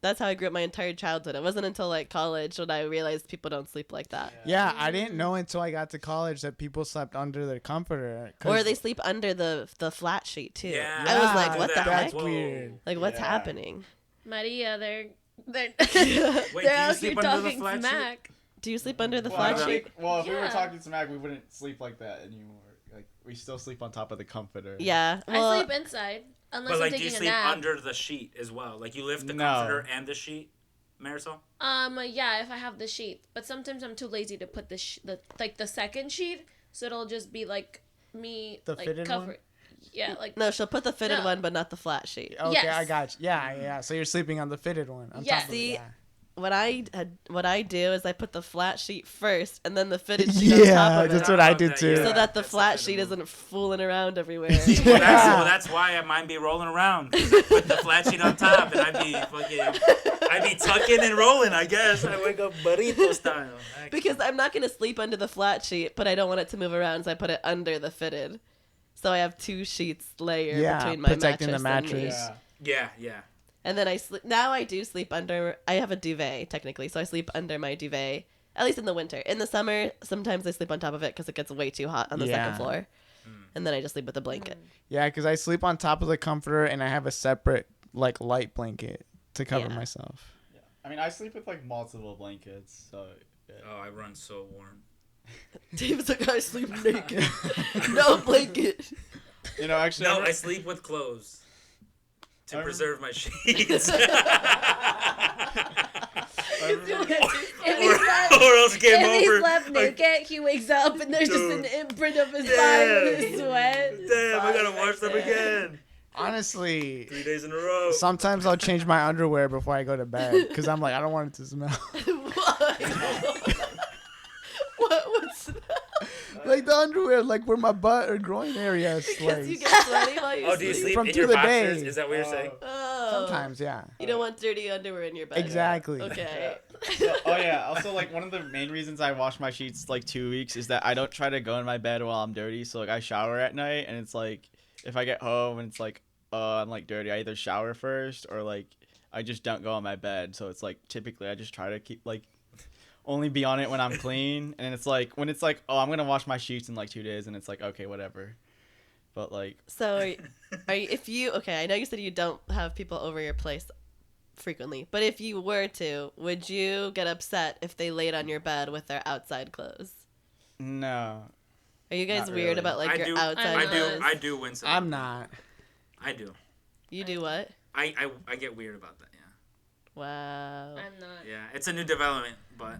That's how I grew up my entire childhood. It wasn't until like college when I realized people don't sleep like that. Yeah, I didn't know until I got to college that people slept under their comforter. 'cause- Or they sleep under the flat sheet too. Yeah. I was like, Yeah, what the that's heck? weird. Like, what's Yeah. happening? Maria, they're Wait, they're do you out sleep here under the talking flat sheet? smack. Do you sleep under the Well, flat I sheet? think, if we were Yeah. talking smack, we wouldn't sleep like that anymore. Like we still sleep on top of the comforter. Yeah. Well, I sleep inside unless But I'm like, do taking you a sleep nap. under the sheet as well? Like you lift the No. comforter and the sheet, Marisol? Yeah, if I have the sheet, but sometimes I'm too lazy to put the second sheet, so it'll just be like me The like fitted cover. one? Yeah, like No, she'll put the fitted No. one, but not the flat sheet. Okay, Yes. I got you. Yeah. So you're sleeping on the fitted one. On Yeah. top of it, See, yeah. What I do is I put the flat sheet first, and then the fitted sheet on top Yeah, of that's it, what I do too. so that the that's flat definitely sheet the move. isn't fooling around everywhere. Well, that's why I might be rolling around. 'Cause I put the flat sheet on top, and I'd be tucking and rolling. I guess I wake up burrito style. Because I'm not gonna sleep under the flat sheet, but I don't want it to move around, so I put it under the fitted. So I have 2 sheets layer between my protecting the mattress and me. mattress. Yeah. And then I sleep. Now I do sleep under. I have a duvet technically, so I sleep under my duvet. At least in the winter. In the summer, sometimes I sleep on top of it because it gets way too hot on the second floor. And then I just sleep with a blanket. Yeah, because I sleep on top of the comforter and I have a separate like light blanket to cover Yeah. myself. Yeah. I mean, I sleep with like multiple blankets, so. Yeah. Oh, I run so warm. David's like, I sleep naked, no blanket. You know, actually, No, I I sleep with clothes to I preserve my sheets. or else game if over. he's left Like, naked, he wakes up and there's just an Dude. imprint of his Damn. body with his sweat. Damn, I gotta wash them again. Honestly, 3 days in a row. sometimes I'll change my underwear before I go to bed because I'm like, I don't want it to smell. What's that? Like the underwear, like where my butt or groin area is Because you sliced. get sweaty while you Oh, do you sleep. sleep From in to your the boxers? day. Is that what you're saying? Oh. Sometimes, yeah. You don't want dirty underwear in your bed. Exactly. Okay. Oh yeah. Also, like one of the main reasons I wash my sheets like 2 weeks is that I don't try to go in my bed while I'm dirty. So like I shower at night, and it's like if I get home and it's like I'm like dirty, I either shower first or like I just don't go on my bed. So it's like typically I just try to keep like only be on it when I'm clean. And it's like when it's like, oh, I'm gonna wash my sheets in like 2 days, and it's like okay, whatever. But like So, if you okay? I know you said you don't have people over your place frequently, but if you were to, would you get upset if they laid on your bed with their outside clothes? no. Are you guys Not weird really. about like I your do. outside I clothes? do. I do win some. I'm not. I do. You do what? I get weird about that. Yeah. Wow. I'm not. Yeah. It's a new development, but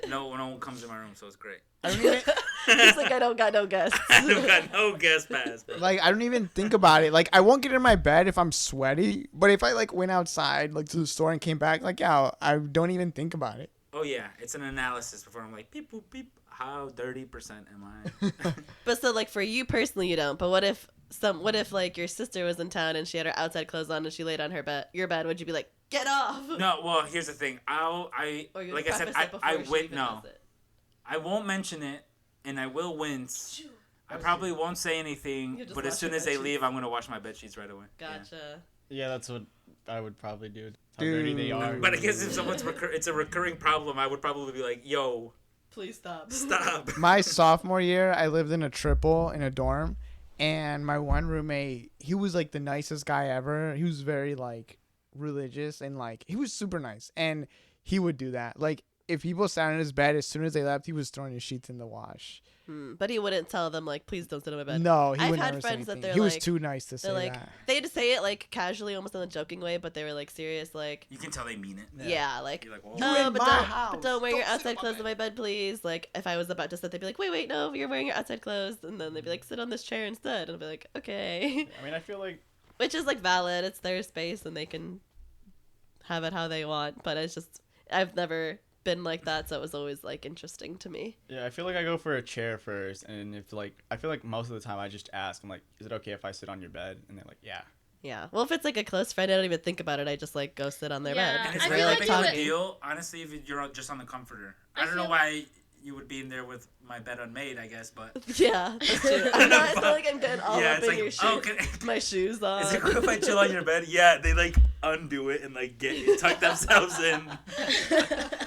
no one comes in my room, so it's great. I don't even It's like I don't got no guests. I don't got no guest pass. Bro. like. I don't even think about it. Like, I won't get in my bed if I'm sweaty. But if I like went outside, like to the store and came back, like yeah, I don't even think about it. Oh yeah, it's an analysis before I'm like beep boop beep. How dirty percent am I? But so like for you personally, you don't. But what if like your sister was in town and she had her outside clothes on and she laid on your bed? Would you be like, get off? No. Well, here's the thing. Or you Like I said, preface it before I she wait. even No, does it? I won't mention it, and I will wince. I probably won't say anything, You just but as wash soon your as they bedsheets. leave, I'm gonna wash my bed sheets right away. Yeah. Gotcha. Yeah, that's what I would probably do. How dirty they Dude. are. But I guess if someone's it's a recurring problem, I would probably be like, "Yo, Please stop. stop." My sophomore year, I lived in a triple in a dorm, and my one roommate, he was like the nicest guy ever. He was very like religious and like he was super nice, and he would do that. Like if people sat on his bed, as soon as they left, he was throwing his sheets in the wash. But he wouldn't tell them like, please don't sit on my bed. No, he I've would had never say friends that anything. they're He was like- too nice to say They're like that. they'd say it like casually, almost in a joking way, but they were like serious, like You can tell they mean it. yeah, like You're like, "Whoa." You in but my don't, house. but don't wear your Don't sit outside on my clothes on my bed, please. Like if I was about to sit, they'd be like, wait, no, you're wearing your outside clothes, and then they'd be like, sit on this chair instead, and I'd be like, okay, I mean, I feel like which is like valid. It's their space, and they can have it how they want. But it's just I've never been like that, so it was always like interesting to me. yeah, I feel like I go for a chair first, and if like I feel like most of the time I just ask, I'm like, is it okay if I sit on your bed? And they're like, yeah. Yeah. Well, if it's like a close friend, I don't even think about it. I just like go sit on their Yeah, bed. And It's it's I really feel like like a you big would- deal, honestly, if you're just on the comforter. I I don't know feel- why you would be in there with my bed unmade, I guess, but Yeah, that's true. I'm not, it's not like I'm getting all yeah, up it's in like, your shoes. oh, can, My shoes on. is it cool if I chill on your bed? Yeah, they like undo it and like tuck themselves in.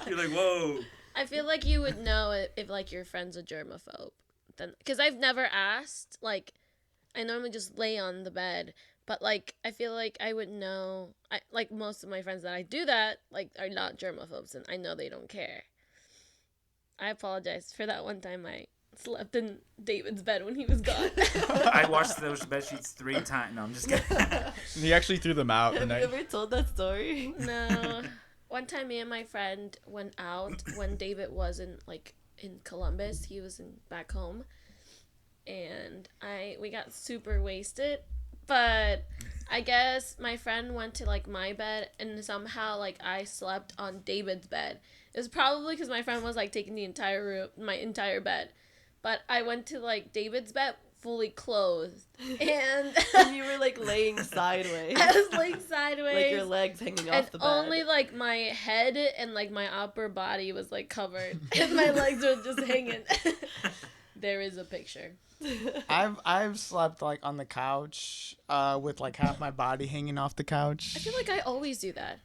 You're like, whoa. I feel like you would know if like your friend's a germaphobe, then because I've never asked. Like, I normally just lay on the bed, but like I feel like I would know. I like most of my friends that I do that like are not germaphobes, and I know they don't care. I apologize for that one time I slept in David's bed when he was gone. I washed those bed sheets 3 times. No, I'm just kidding. He actually threw them out the Have you night. ever told that story? No. One time me and my friend went out when David wasn't like in Columbus. He was back home. and we got super wasted. But I guess my friend went to like my bed, and somehow like I slept on David's bed. It was probably because my friend was like taking the entire room, my entire bed. But I went to like David's bed fully clothed, and And you were like laying sideways. I was laying sideways, Like your legs hanging off the bed. only like my head and like my upper body was like covered, and my legs were just hanging. There is a picture. I've slept like on the couch, with like half my body hanging off the couch. I feel like I always do that.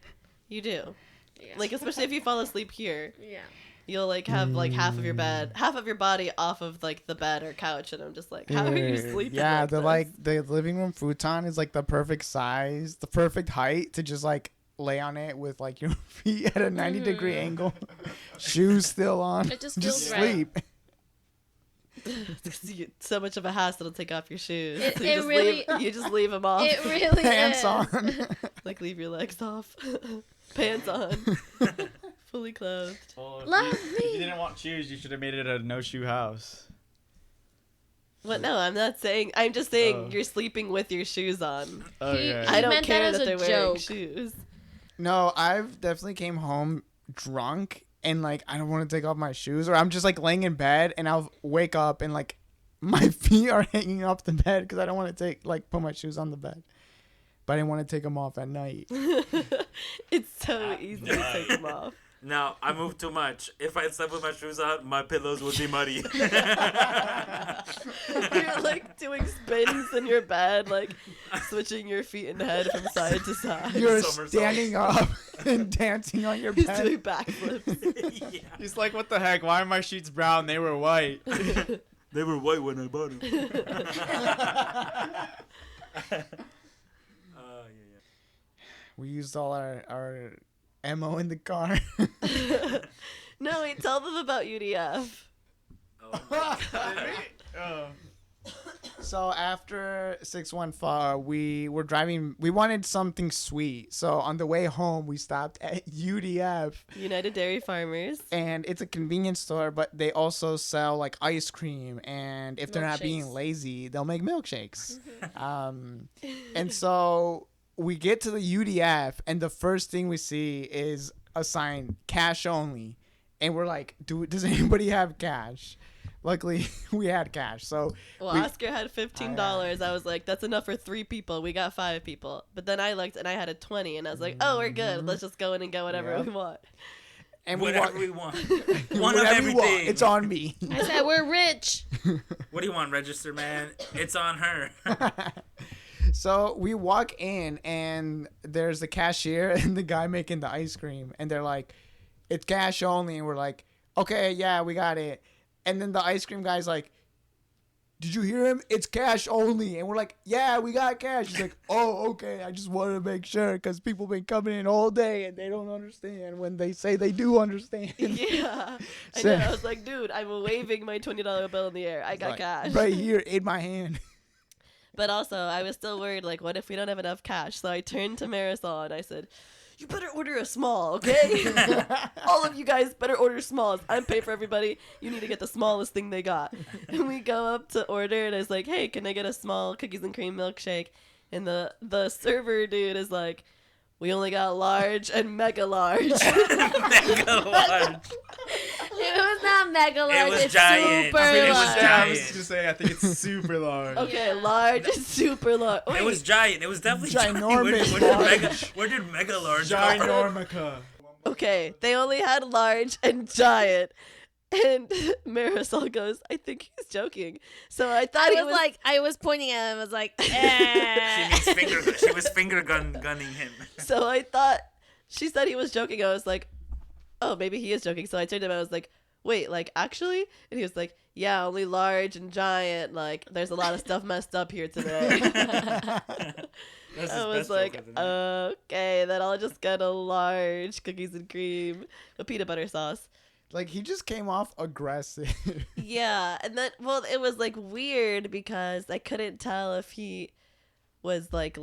You do. Yeah. Like, especially if you fall asleep here, Yeah. you'll like have like half of your body off of like the bed or couch, and I'm just like, how are you sleeping? Yeah, like the this? living room futon is like the perfect size, the perfect height to just like lay on it with like your feet at a 90-degree angle, shoes still on, It just just feels right. sleep. So much of a hassle to take off your shoes. It- So it really- you just leave them off. It really Pants is. on. Like leave your legs off, pants on, fully clothed. Well, Love if me. you didn't want shoes, you should have made it a no-shoe house. What? No, I'm not saying. I'm just saying Oh. you're sleeping with your shoes on. Okay. I don't meant that care as that a they're wearing joke. shoes. No, I've definitely came home drunk and like I don't want to take off my shoes, or I'm just like laying in bed and I'll wake up and like my feet are hanging off the bed because I don't want to put my shoes on the bed, but I didn't want to take them off at night. It's so easy to take them off. No, I move too much. If I slept with my shoes on, my pillows would be muddy. You're like doing spins in your bed, like switching your feet and head from side to side. You're Somersault. standing up and dancing on your He's bed. doing backflips. Yeah. He's like, what the heck? Why are my sheets brown? They were white. They were white when I bought them. We used all our ammo in the car. No, wait, tell them about UDF. Oh my God. Oh. So after 615, we were driving. We wanted something sweet. So on the way home, we stopped at UDF, United Dairy Farmers. and it's a convenience store, but they also sell like ice cream. And if they're not being Milkshakes. lazy, they'll make milkshakes. And so we get to the UDF, and the first thing we see is a sign, cash only. And we're like, does anybody have cash? Luckily, we had cash. So Well, we- Oscar had $15. I was like, that's enough for 3 people. We got 5 people. But then I looked and I had a 20, and I was like, oh, we're good. Let's just go in and get whatever Yeah. we want. and Whatever we we want. walk, One of whatever you want, everything. it's on me. I said we're rich. What do you want, register man? It's on her. So we walk in, and there's the cashier and the guy making the ice cream, and they're like, it's cash only, and we're like, okay, yeah, we got it. And then the ice cream guy's like, did you hear him? It's cash only. And we're like, yeah, we got cash. He's like, oh, okay. I just wanted to make sure because people been coming in all day and they don't understand when they say they do understand. Yeah. I So- know. I was like, dude, I'm waving my $20 bill in the air. I got Like, cash. right here in my hand. But also, I was still worried, like, what if we don't have enough cash? So I turned to Marisol and I said, you better order a small, okay? All of you guys better order smalls. I'm paying for everybody. You need to get the smallest thing they got. And we go up to order, and I was like, hey, can I get a small cookies and cream milkshake? And the server dude is like, we only got large and mega large. Mega large. It was not mega large. was It's giant. super It was large. Yeah, I giant. was just saying, I think it's super large. Okay, Yeah. large and super large. It was giant. It was definitely Ginormous giant. Where did mega large go? Ginormica. Okay, they only had large and giant. And Marisol goes, I think he's joking. So I thought he was like, I was pointing at him. I was like, She eh. was finger gunning him. so I thought she said he was joking. I was like, oh, maybe he is joking. So I turned to him. I was like, wait, like actually? And he was like, yeah, only large and giant. Like there's a lot of stuff messed up here today. That's his I was best like, joke of the night. okay, then I'll just get a large cookies and cream, a peanut butter sauce. Like, he just came off aggressive. Yeah, and then well, it was like weird because I couldn't tell if he was like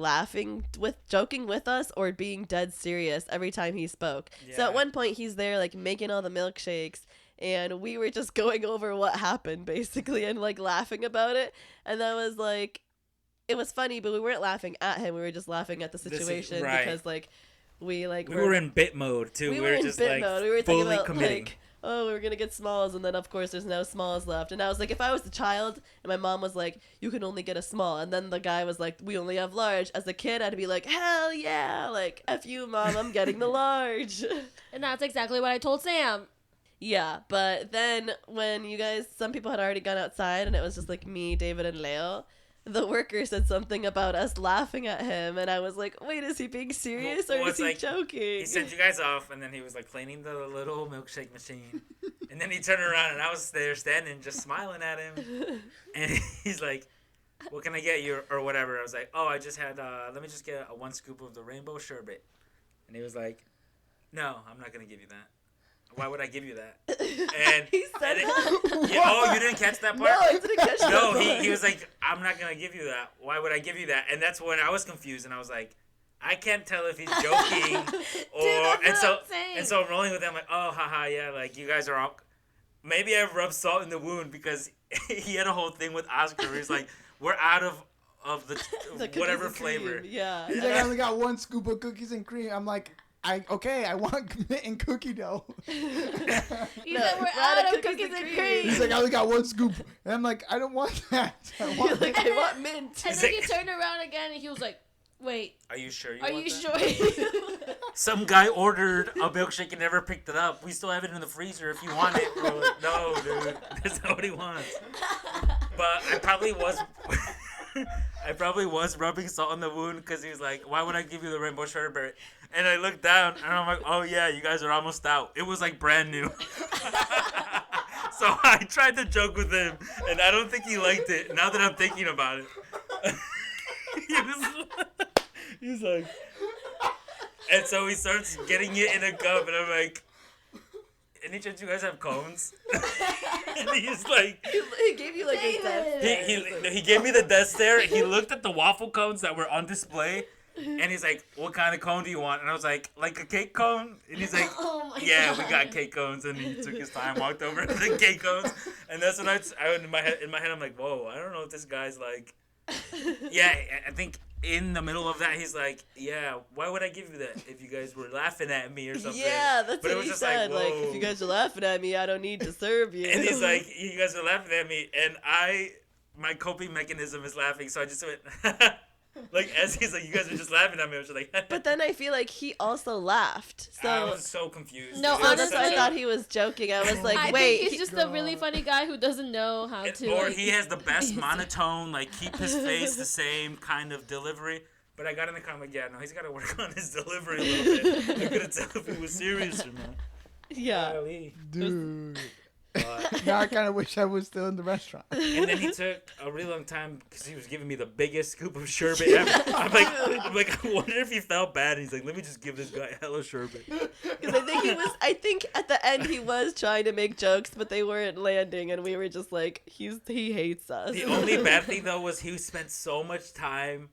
joking with us or being dead serious every time he spoke. So Yeah. at one point he's there like making all the milkshakes, and we were just going over what happened basically and like laughing about it. And that was like, it was funny, but we weren't laughing at him. We were just laughing at the situation right. because like we were in bit mode too. We were in just bit like mode. We were thinking fully about committing. like, oh, we were gonna get smalls, and then of course there's no smalls left. And I was like, if I was a child and my mom was like, you can only get a small, and then the guy was like, we only have large. As a kid, I'd be like, hell yeah, like F you, mom, I'm getting the large. And that's exactly what I told Sam. Yeah, but then when you guys, some people had already gone outside, and it was just like me, David, and Leo. The worker said something about us laughing at him, and I was like, wait, is he being serious or is he joking? He sent you guys off, and then he was like cleaning the little milkshake machine. And then he turned around, and I was there standing just smiling at him. And he's like, what can I get you or whatever? I was like, oh, I just had, let me just get a 1 scoop of the rainbow sherbet. And he was like, no, I'm not going to give you that. Why would I give you that? And he said that? Oh, you didn't catch that part? No, I didn't catch that No, part. he was like, I'm not going to give you that. Why would I give you that? And that's when I was confused, and I was like, I can't tell if he's joking or... Dude, that's what I'm saying. And so I'm rolling with him like, oh, haha, yeah, like, you guys are all... Maybe I rubbed salt in the wound because he had a whole thing with Oscar where he's like, we're out of the whatever cookies and cream. flavor. Yeah. He's like, I only got 1 scoop of cookies and cream. I'm like, I want mint and cookie dough. He said we're out of cookies and cream. He's like, I only got 1 scoop. And I'm like, I don't want that. I want Like, I want mint. And then he turned around again and he was like, wait, Are you sure you are want you that? sure? Some guy ordered a milkshake and never picked it up. We still have it in the freezer if you want it. We're like, no, dude. That's not what he wants. But I probably was rubbing salt on the wound because he was like, why would I give you the rainbow sherbet? And I looked down and I'm like, oh yeah, you guys are almost out. It was like brand new. So I tried to joke with him and I don't think he liked it now that I'm thinking about it. he was like, and so he starts getting it in a cup and I'm like, any chance you guys have cones? And he's like, He gave you like a death. he gave me the death stare. He looked at the waffle cones that were on display, and he's like, "What kind of cone do you want?" And I was like a cake cone. And he's like, Oh my "Yeah, God. we got cake cones." And he took his time, walked over to the cake cones, and that's when I in my head, I'm like, "Whoa, I don't know if this guy's like." Yeah, I think in the middle of that, he's like, yeah, why would I give you that if you guys were laughing at me or something? Yeah, that's But it what was he just said. Like, whoa. if you guys are laughing at me, I don't need to serve you. And he's like, you guys are laughing at me, and my coping mechanism is laughing, so I just went, like, as he's like, you guys are just laughing at me, I was just like, But then I feel like he also laughed. So I was so confused. No, It was honestly, that's why I such a- thought he was joking. I was like, I wait. think he's just a really funny guy who doesn't know how to. Or like, he has the best monotone, like, keep his face the same kind of delivery. But I got in the comment, yeah, no, he's got to work on his delivery a little bit. I couldn't tell if he was serious or not. Yeah. Golly. Dude. But- Now I kind of wish I was still in the restaurant. And then he took a really long time because he was giving me the biggest scoop of sherbet ever. I'm like, I wonder if he felt bad. He's like, let me just give this guy hella sherbet. Because I think at the end he was trying to make jokes, but they weren't landing, and we were just like, he hates us. The only bad thing though was he spent so much time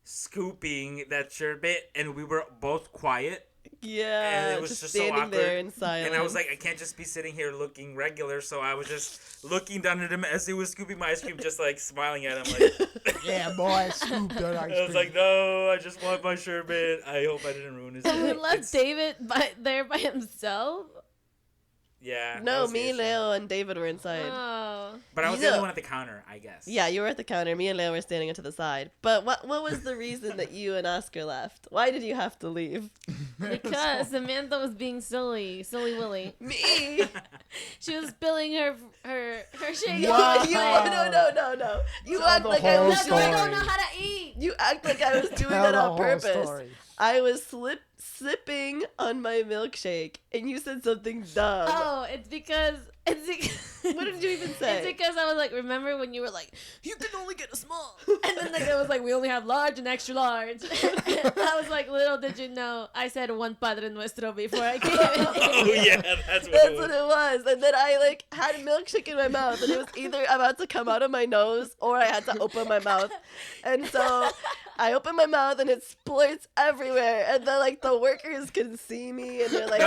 scooping that sherbet, and we were both quiet. Yeah, And it was just just so standing awkward. there in silence. And I was like, I can't just be sitting here looking regular, so I was just looking down at him as he was scooping my ice cream, just like smiling at him, like. Yeah, boy, I scooped that ice I was cream. like, no, I just want my sherbet. I hope I didn't ruin his and we day. left It's- David there by himself. Yeah. that no, was the me, issue. Leo, and David were inside. Oh. But I was the No. only one at the counter, I guess. Yeah, you were at the counter. Me and Leo were standing to the side. But what was the reason that you and Oscar left? Why did you have to leave? Because Samantha was being silly Willy. Me? She was spilling her shake. Wow. No. You Tell act the like I whole was Look, story. I doing. don't know how to eat. You act like I was doing Tell that the on whole purpose. story. I was sipping on my milkshake, and you said something dumb. Oh, it's because What did you even say? It's because I was like, remember when you were like, you can only get a small, and then the guy was like, we only have large and extra large. I was like, little did you know, I said one Padre Nuestro before I came in. Oh, yeah, that's what That's it what was. it was. And then I like had a milkshake in my mouth, and it was either about to come out of my nose or I had to open my mouth. And so I open my mouth and it splurts everywhere, and then like the workers can see me, and they're like,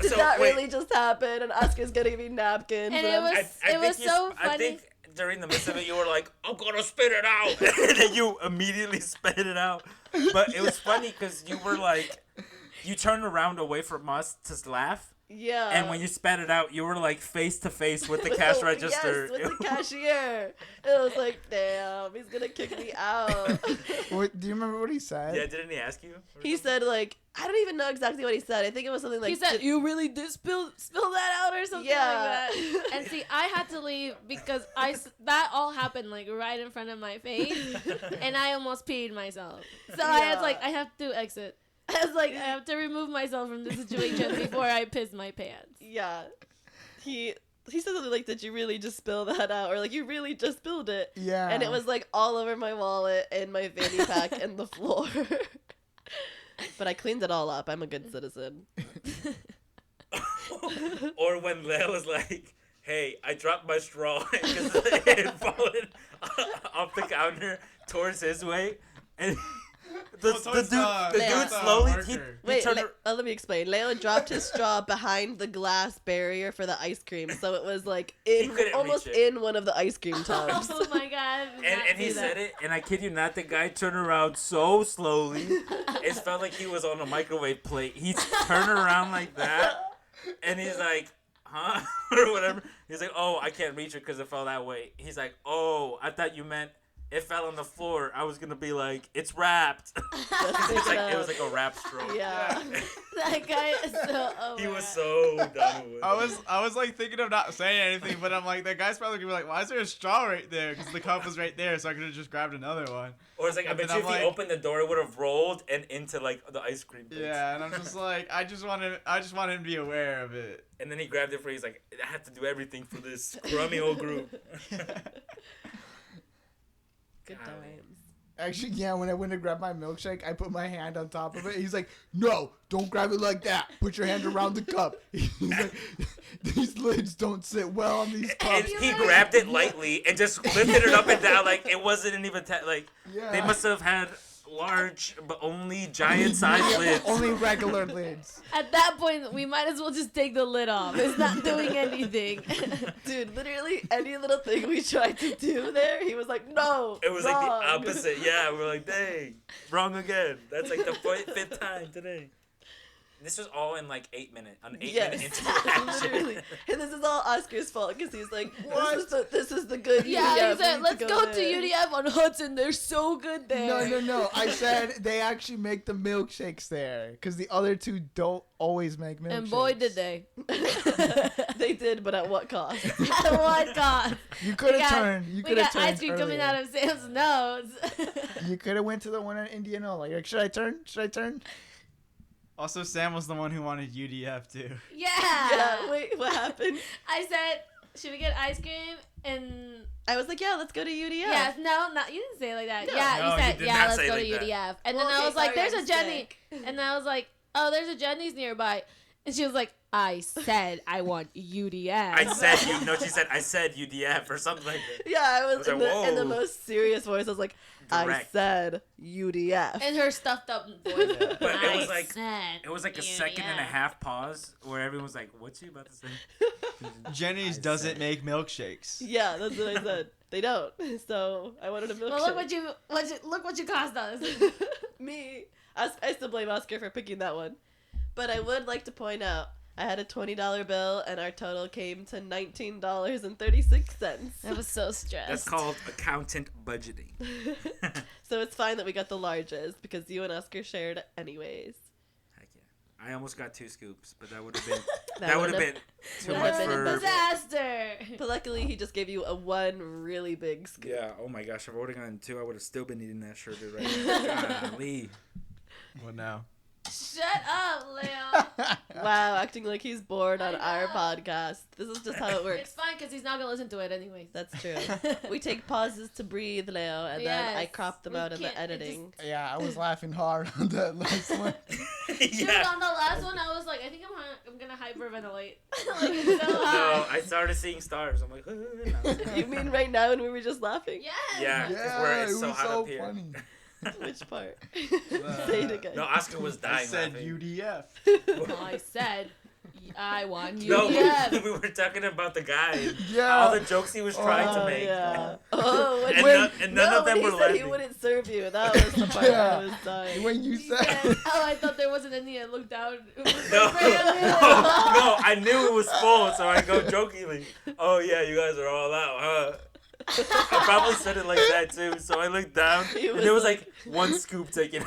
"Did So, that wait. really just happen?" And Oscar's getting me napkins, And and it I'm- was it was so I funny. think during the midst of it, you were like, "I'm gonna spit it out," and then you immediately spit it out. But it was funny because you were like, you turned around away from us to laugh, yeah. and when you spat it out, you were like face to face with the cash register. Yes, with the cashier. It was like, damn, he's gonna kick me out. What, do you remember what he said? Yeah, didn't he ask you? He said like, I don't even know exactly what he said. I think it was something like He said, "You really did spill that out or something Yeah. like that." And see, I had to leave because that all happened like right in front of my face, and I almost peed myself. So I was like, I have to exit. I was like, I have to remove myself from the situation before I piss my pants. Yeah. He said something like, "Did you really just spill that out?" Or like, "You really just spilled it." Yeah. And it was like all over my wallet and my fanny pack and the floor. But I cleaned it all up. I'm a good citizen. Or when Leo was like, "Hey, I dropped my straw because it had fallen off the counter towards his way," and the dude slowly he Wait, turned. let me explain. Leo dropped his straw behind the glass barrier for the ice cream, so it was like couldn't almost reach it. in one of the ice cream tubs. Oh my god! And he said it, and I kid you not, the guy turned around so slowly, it felt like he was on a microwave plate. He turned around like that, and he's like, "Huh?" or whatever. He's like, "Oh, I can't reach it because it fell that way." He's like, "Oh, I thought you meant it fell on the floor." I was gonna be like, "It's wrapped." It was like a wrap straw. Yeah. That guy is so over He was it. so done with it. I was like thinking of not saying anything, but I'm like, that guy's probably gonna be like, why is there a straw right there? Because the cup was right there, so I could have just grabbed another one. Or it's like, I And bet then you if I'm he like- opened the door, it would have rolled and into like the ice cream. Bits. Yeah, and I'm just like, I just want him to be aware of it. And then he grabbed it for. He's like, I have to do everything for this crummy old group. Good Golly. times. Actually, yeah, when I went to grab my milkshake, I put my hand on top of it. He's like, "No, don't grab it like that. Put your hand around the cup." He's like, "These lids don't sit well on these And cups." he grabbed it lightly and just lifted it up and down like it wasn't even like Yeah. they must have had large but only giant size lids. Only regular lids. At that point, we might as well just take the lid off. It's not doing anything. Dude, literally any little thing we tried to do there, he was like, "No." It was like wrong." the opposite. Yeah, we're like, dang, wrong again. That's like the fifth time today. This was all in like 8 minutes. An 8 minute interaction. Literally. And this is all Oscar's fault because he's like, this is the good Yeah, UDF. he said, We "Let's need go to there." UDF on Hudson. They're so good there." No. I said they actually make the milkshakes there because the other two don't always make milkshakes. And boy, did they. They did, but at what cost? At what cost? You could We have got- turned. You We could have got turned ice cream coming earlier. out of Sam's nose. You could have went to the one in Indianola. You're like, should I turn? Should I turn? Also, Sam was the one who wanted UDF too. Yeah. Yeah, wait, what happened? I said, should we get ice cream? And I was like, yeah, let's go to UDF. yeah, no, not you didn't say it like that. No. Yeah, No, you you said, did yeah, not let's say go it to like that. UDF. And Well, then I okay, was like, sorry, there's I'm a Jenny. sick. And I was like, oh, there's a Jenny's nearby. And she was like, I said I want UDF. I said you. No, she said I said UDF or something like that. Yeah, I was, was in, like, in the whoa. most serious voice. I was like, I Direct. said UDF. And her stuffed up voice. But it I was like said it was like a UDF. second and a half pause where everyone was like, "What's she about to say?" Jenny's I doesn't said- make milkshakes. Yeah, that's what I said. They don't. So I wanted a milkshake. Well, look what you cost us. Me. I still blame Oscar for picking that one. But I would like to point out, I had a $20 bill and our total came to $19.36. I was so stressed. That's called accountant budgeting. So it's fine that we got the largest because you and Oscar shared anyways. Heck yeah! I almost got 2 scoops, but that would have been That that would would've- have been too would've much been a for. disaster. But luckily he just gave you a one really big scoop. Yeah. Oh my gosh! If I would have gotten 2, I would have still been eating that sugar right now. Golly. What now? Shut up, Leo. Wow, acting like he's bored on I our know. podcast. This is just how it It's works. fine because he's not gonna listen to it anyways. That's true. We take pauses to breathe, Leo, and then I Yes, crop them we out in the can't- it editing. Yeah, I was laughing hard on that last one. Dude, Yeah. on the last one, I was like, I think I'm gonna hyperventilate. Like, it's so No, high. I started seeing stars. I'm like, no. You mean right now when we were just laughing? Yes. Yeah, 'cause Yeah, where it it's so was hot so up here. funny. Which part? Say it again. No, Oscar was I dying. said laughing. UDF. No, I said I won you. No, Yeah. we were talking about the guy. Yeah. All the jokes he was trying to make. Yeah. Oh, when And, he, none of them when were he said he landing. wouldn't serve you. That was the part Yeah. I was dying. When you He said, said, oh, I thought there wasn't any. I looked down. It was No, like right on no, I knew it was full, so I go jokingly, "Oh yeah, you guys are all out, huh?" I probably said it like that too, so I looked down, He and was there was like- like one scoop taken,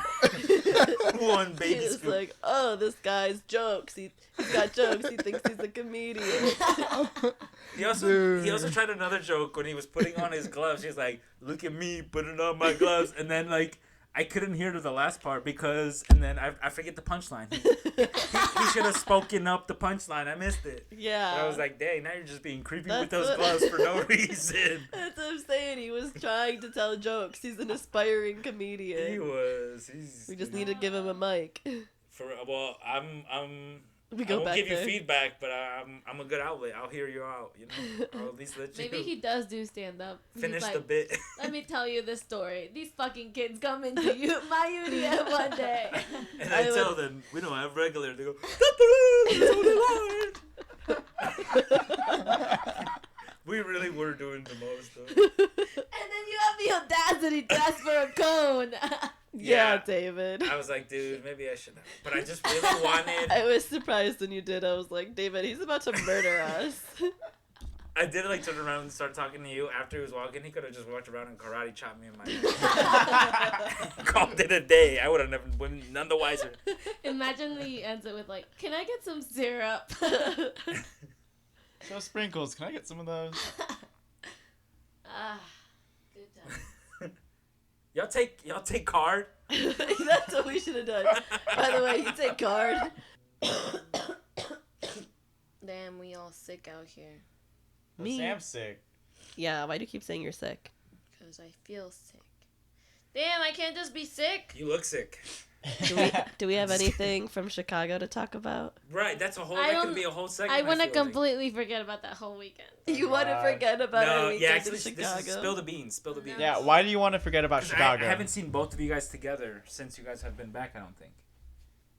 one He baby was scoop. like, oh, this guy's jokes. He's got jokes. He thinks he's a comedian. He also tried another joke when he was putting on his gloves. He's like, "Look at me putting on my gloves," and then like I couldn't hear to the last part because, and then I forget the punchline. He should have spoken up the punchline. I missed it. Yeah. But I was like, dang, now you're just being creepy with That's those what- gloves for no reason. That's what I'm saying. He was trying to tell jokes. He's an aspiring comedian. He was. He's. We just need to give him a mic. Well, I'm. We I go won't back give you there. feedback, but I'm a good outlet. I'll hear you out. You know, or at least let you Maybe he does do stand up. finish He's the like, bit. Let me tell you this story. These fucking kids come into my UDF one day. And I I tell would- them we don't have regular. They go, "That's what I We really were doing the most though. And then you have the audacity to ask for a cone. Yeah, Yeah. David. I was like, dude, maybe I should have. But I just really wanted. I was surprised when you did. I was like, David, he's about to murder us. I did like turn around and start talking to you after he was walking. He could have just walked around and karate chopped me in my called it a day. I would have never been none the wiser. Imagine he ends it with like, "Can I get some syrup?" So sprinkles. Can I get some of those? Ah, good time. Y'all take card. That's what we should have done. By the way, you take card. Damn, we all sick out here. Me? Sam's sick. Yeah, why do you keep saying you're sick? Because I feel sick. Damn, I can't just be sick. You look sick. Do we have anything from Chicago to talk about? Right, that's a whole. I That don't- could be a whole segment. I want to feel like. completely forget about that whole weekend. You want to forget about our No, weekend yeah, in actually, Chicago? this is spill the beans. Spill the beans. Yeah, why do you want to forget about 'Cause Chicago? I haven't seen both of you guys together since you guys have been back. I don't think.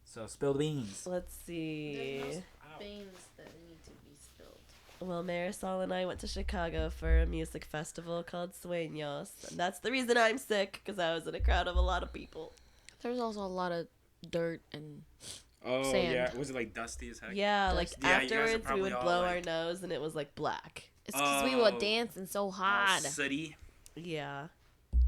So spill the beans. Let's see. There's no things that need to be spilled. Well, Marisol and I went to Chicago for a music festival called Sueños. And that's the reason I'm sick, because I was in a crowd of a lot of people. There's also a lot of dirt and Oh Sand. yeah, was it like dusty as heck? Yeah, like Yeah, you guys are afterwards we probably would all, blow like- our nose and it was like black. it's because we were Oh. dancing so All hard. sooty. Yeah,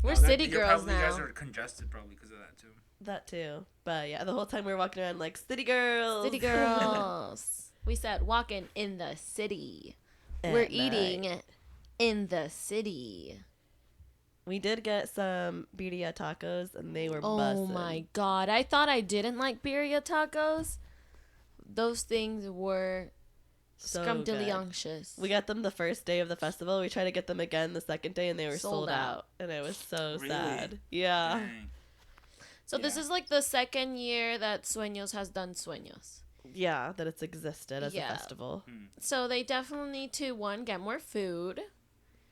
We're Oh, that- city you're girls probably, You guys now. are congested probably because of that too. that too. But yeah, the whole time we were walking around like city girls. City girls. We said walking in the city. At We're night. eating in the city. We did get some birria tacos and they were Oh bussin'. my god. I thought I didn't like birria tacos. Those things were So good. scrumptious. We got them the first day of the festival. We tried to get them again the second day and they were sold Sold out. out. And it was so Really? sad. Yeah. Dang. So this Yeah. is like the second year that Sueños has done Sueños. Yeah, that it's existed as Yeah. a festival. So they definitely need to, one, get more food,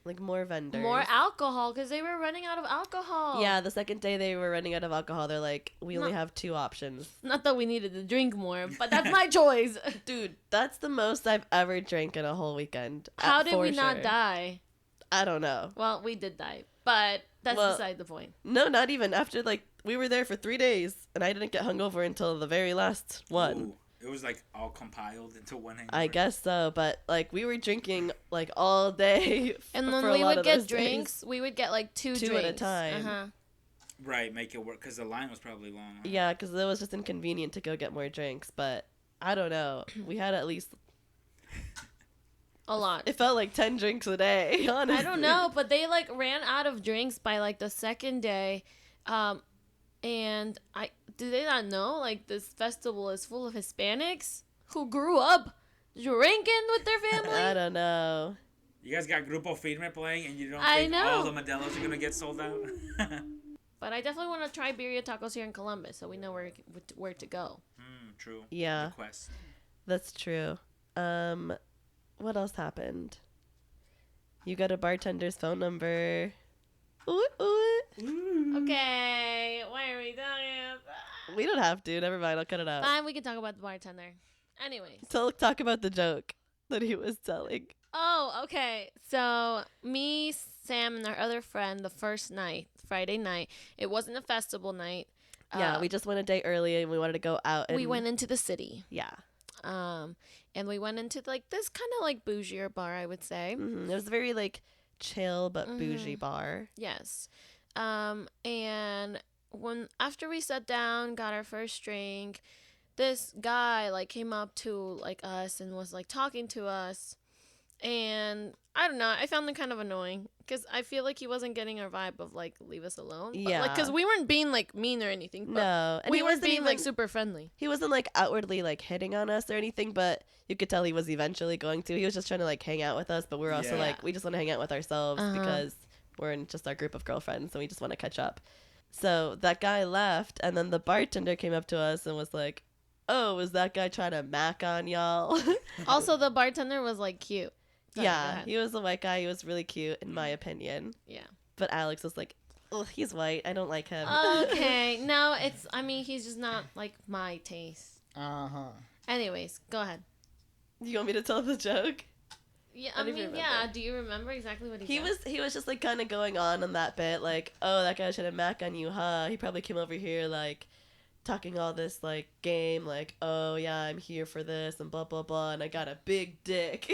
Like more vendors. more alcohol, because they were running out of alcohol. Yeah, the second day they were running out of alcohol. They're like, we only No. have 2 options. Not that we needed to drink more, but that's my choice. Dude, that's the most I've ever drank in a whole weekend. How did for we not sure. die? I don't know. Well, we did die, but that's Well- beside the point. No, not even. After, like, we were there for 3 days, and I didn't get hungover until the very last one. Ooh, it was like all compiled into one hangover. I guess so, but, like, we were drinking, like, all day. And for when a we lot would of get those days. drinks, we would get like two Two at a drinks. time. Uh-huh. Right, make it work because the line was probably long. Huh? Yeah, because it was just inconvenient to go get more drinks, but I don't know. We had at least, A lot. it felt like 10 drinks a day, honestly. I don't know, but they like ran out of drinks by like the second day. And do they not know like this festival is full of Hispanics who grew up drinking with their I family? don't know. You guys got Grupo Firme playing, and you don't I think know. all the Modelos are gonna get sold out? But I definitely want to try birria tacos here in Columbus, so we know where to go. True. Yeah. The quest. That's true. What else happened? You got a bartender's phone number. Ooh, ooh. Okay, why are we talking about We don't have to. Never mind. I'll cut it out. Fine, we can talk about the bartender. Anyways. So talk about the joke that he was telling. Oh, okay. So me, Sam, and our other friend, the first night, Friday night, it wasn't a festival night. Yeah, we just went a day early and we wanted to go out. And we went into the city. Yeah. And we went into like this kind of like bougier bar, I would say. Mm-hmm. It was a very like chill but bougie bar. Yes. And when after we sat down, got our first drink, this guy like came up to like us and was like talking to us, and I don't know, I found him kind of annoying because I feel like he wasn't getting our vibe of like leave us alone. But, Yeah. like because we weren't being like mean or anything. But No, and we he weren't wasn't being even like super friendly. He wasn't like outwardly like hitting on us or anything, but you could tell he was eventually going to. He was just trying to like hang out with us, but we're also Yeah. like we just want to hang out with ourselves Uh-huh. because we're in just our group of girlfriends and we just want to catch up. So that guy left, and then the bartender came up to us and was like, "Oh, was that guy trying to mac on y'all?" Also, the bartender was like cute. Sorry, go Yeah, ahead. he was a white guy. He was really cute, in my opinion. Yeah. But Alex was like, "Oh, he's white. I don't like him." Okay. No, I mean, he's just not like my taste. Uh-huh. Anyways, go ahead. You want me to tell the joke? Yeah, I I don't even mean, yeah. remember. Do you remember exactly what He said? was just like kind of going on that bit, like, "Oh, that guy should have mac on you, huh? He probably came over here like talking all this like game, like, oh yeah, I'm here for this and blah blah blah, and I got a big dick."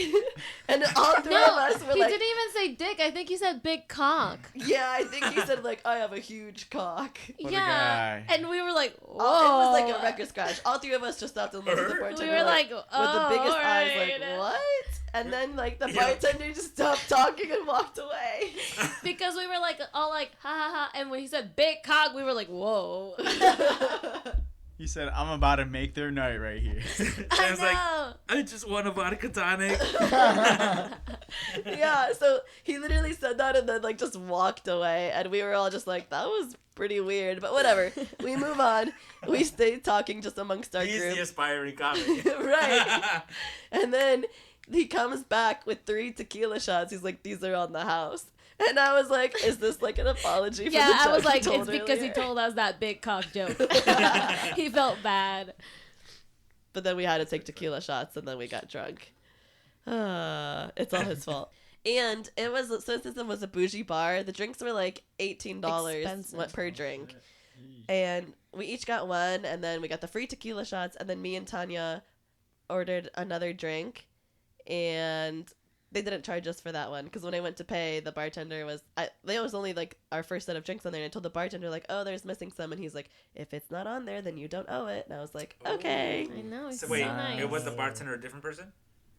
And all three of No, us were he like, didn't even say dick. I think he said big cock. "Yeah, I think he said like I have a huge cock." What a yeah, guy. and we were like, whoa. Oh, it was like a record scratch. All three of us just stopped and looked at the bartender. We were like, oh, with the biggest eyes, alright. like, what? And then like the Yeah. bartender just stopped talking and walked away. Because we were like all like ha ha ha, and when he said big cock, we were like, whoa. He said, "I'm about to make their night right here." I was like, know. I just want a vodka tonic. Yeah, so he literally said that and then like just walked away, and we were all just like, that was pretty weird, but whatever. We move on. We stayed talking just amongst our He's group. the aspiring comic. Right. And then he comes back with 3 tequila shots. He's like, "These are on the house." And I was like, "Is this like an apology for the Yeah, I joke was like, you it's told because earlier?" he told us that big cock joke. He felt bad. But then we had to take tequila shots, and then we got drunk. It's all his fault. And it was, since it was a bougie bar, the drinks were like $18 Expensive. per drink. And we each got one, and then we got the free tequila shots, and then me and Tanya ordered another drink, and they didn't charge us for that one, because when I went to pay, the bartender was, they was only like our first set of drinks on there, and I told the bartender like, "Oh, there's missing some," and he's like, "If it's not on there, then you don't owe it." And I was like, "Okay." I know. It's So so wait, nice. it was the bartender a different person,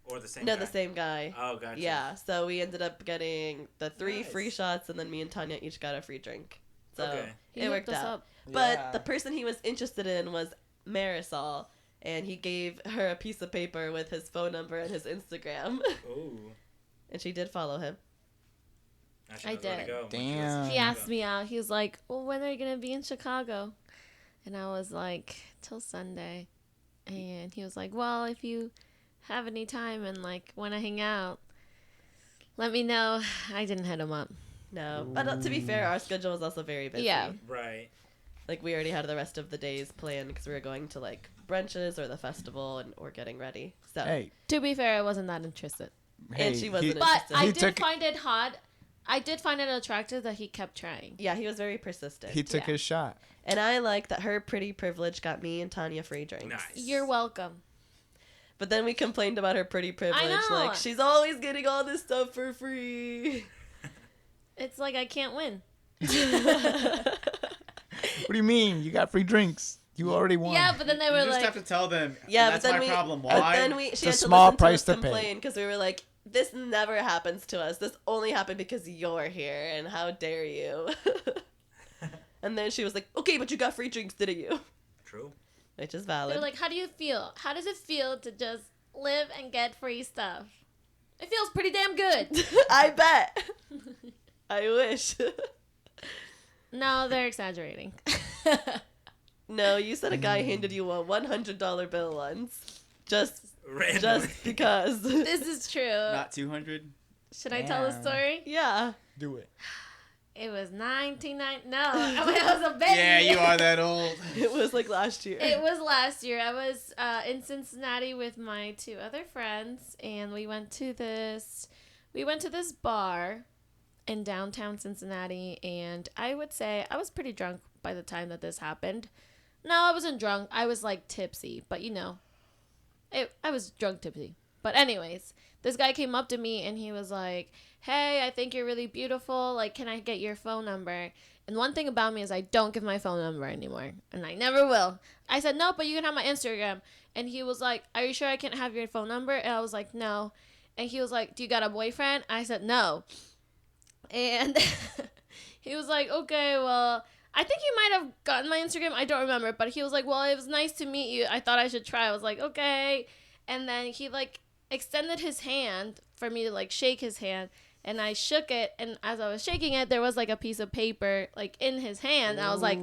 or the same? No, guy? the same guy. Oh, gotcha. Yeah, so we ended up getting the 3 Nice. free shots, and then me and Tanya each got a free drink. So Okay. He it hooked worked us out. up. But Yeah. the person he was interested in was Marisol, and he gave her a piece of paper with his phone number and his Instagram, Ooh. and she did follow him. Actually, I knows where to did. go. Damn. He asked me out. He was like, "Well, when are you gonna be in Chicago?" And I was like, "Till Sunday." And he was like, "Well, if you have any time and like want to hang out, let me know." I didn't hit him up. No, but to be fair, our schedule was also very busy. Yeah. Right. Like we already had the rest of the days planned because we were going to like brunches or the festival, and we're getting ready. So Hey, To be fair, I wasn't that interested. hey, she wasn't he- But Interested. I He did took- find it hot. I did find it attractive that he kept trying. yeah, he was very persistent. He took Yeah. his shot. And I like that her pretty privilege got me and Tanya free drinks. Nice. You're welcome. But then we complained about her pretty privilege. know. Like, she's always getting all this stuff for free. It's like I can't win. What do you mean? You got free drinks. You already won. Yeah, but then they You were just like, have to tell them. Yeah, that's but then my we, problem. but Why? then she a had to small listen price to to us pay. complain because we were like, this never happens to us. This only happened because you're here, and how dare you? And then she was like, okay, but you got free drinks, didn't you? True. Which is they valid. were like, how do you feel? How does it feel to just live and get free stuff? It feels pretty damn good. I bet. I wish. No, they're exaggerating. No, you said a guy handed you a $100 bill once. Just Randomly. because. This is true. Not 200. Should I tell the Damn. story? Yeah. Do it. It was 1990. No, I was a baby. Yeah, you are that old. It was like last year. It was last year. I was in Cincinnati with my 2 other friends, and we went to this bar in downtown Cincinnati, and I would say I was pretty drunk by the time that this happened. No, I wasn't drunk. I was like tipsy, but I was drunk tipsy. But anyways, this guy came up to me and he was like, "Hey, I think you're really beautiful. Like, can I get your phone number?" And one thing about me is I don't give my phone number anymore, and I never will. I said, "No, but you can have my Instagram." And he was like, "Are you sure I can't have your phone number?" And I was like, "No." And he was like, "Do you got a boyfriend?" I said, "No." And he was like, "Okay, well, I think you might have gotten my Instagram. I don't remember." But he was like, "Well, it was nice to meet you. I thought I should try." I was like, "Okay." And then he like extended his hand for me to like shake his hand. And I shook it, and as I was shaking it, there was like a piece of paper like in his hand. I was like,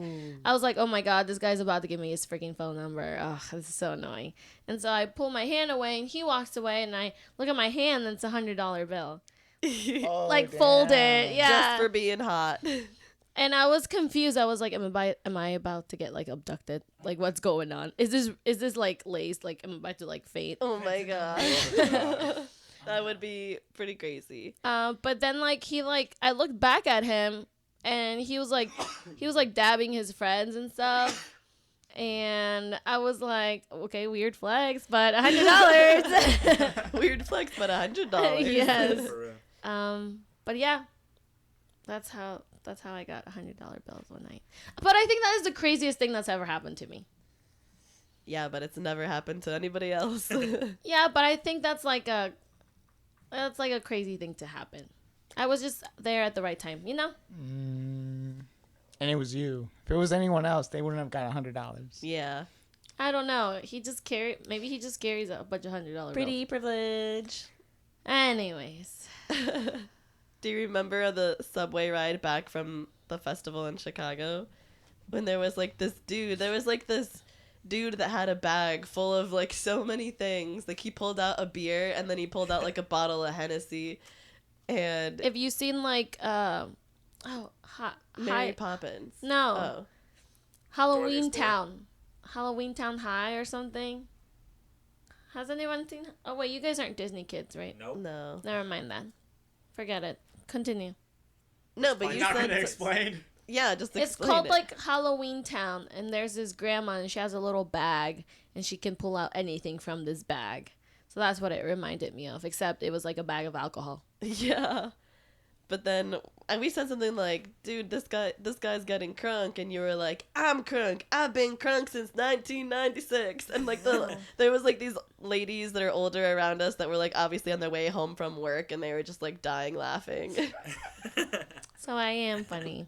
"Oh my god, this guy's about to give me his freaking phone number. Oh, this is so annoying." And so I pull my hand away, and he walks away, and I look at my hand, and it's $100 bill, like folded, yeah, Just for being hot. And I was confused. I was like, am I about to get like abducted? Like, what's going on? Is this like laced? Like, am I about to like faint? Oh my god. That would be pretty crazy. But then like I looked back at him, and he was like dabbing his friends and stuff, and I was like, okay, weird flex, but $100. Weird flex, but $100. Yes. For real. But yeah, that's how I got $100 bills one night. But I think that is the craziest thing that's ever happened to me. Yeah, but it's never happened to anybody else. Yeah, but I think that's like a crazy thing to happen. I was just there at the right time, you know? And it was you. If it was anyone else, they wouldn't have got $100. Yeah. I don't know. Maybe he just carries a bunch of $100 Pretty bills. privilege. Anyways. Do you remember the subway ride back from the festival in Chicago? When there was like this dude that had a bag full of like so many things. Like he pulled out a beer, and then he pulled out like a bottle of Hennessy. And Have you seen like Mary Poppins. No. Oh. Halloween Town High or something? Has anyone seen? Oh wait, you guys aren't Disney kids, right? Nope. No. Never mind that. Forget it. Continue. No, but I'm you not said gonna explain. Yeah, just explain It's called it. like Halloween Town, and there's this grandma, and she has a little bag, and she can pull out anything from this bag. So that's what it reminded me of, except it was like a bag of alcohol. Yeah. But then we said something like, "Dude, this guy's getting crunk," and you were like, "I'm crunk. I've been crunk since 1996." And like there was like these ladies that are older around us that were like obviously on their way home from work, and they were just like dying laughing. So I am funny.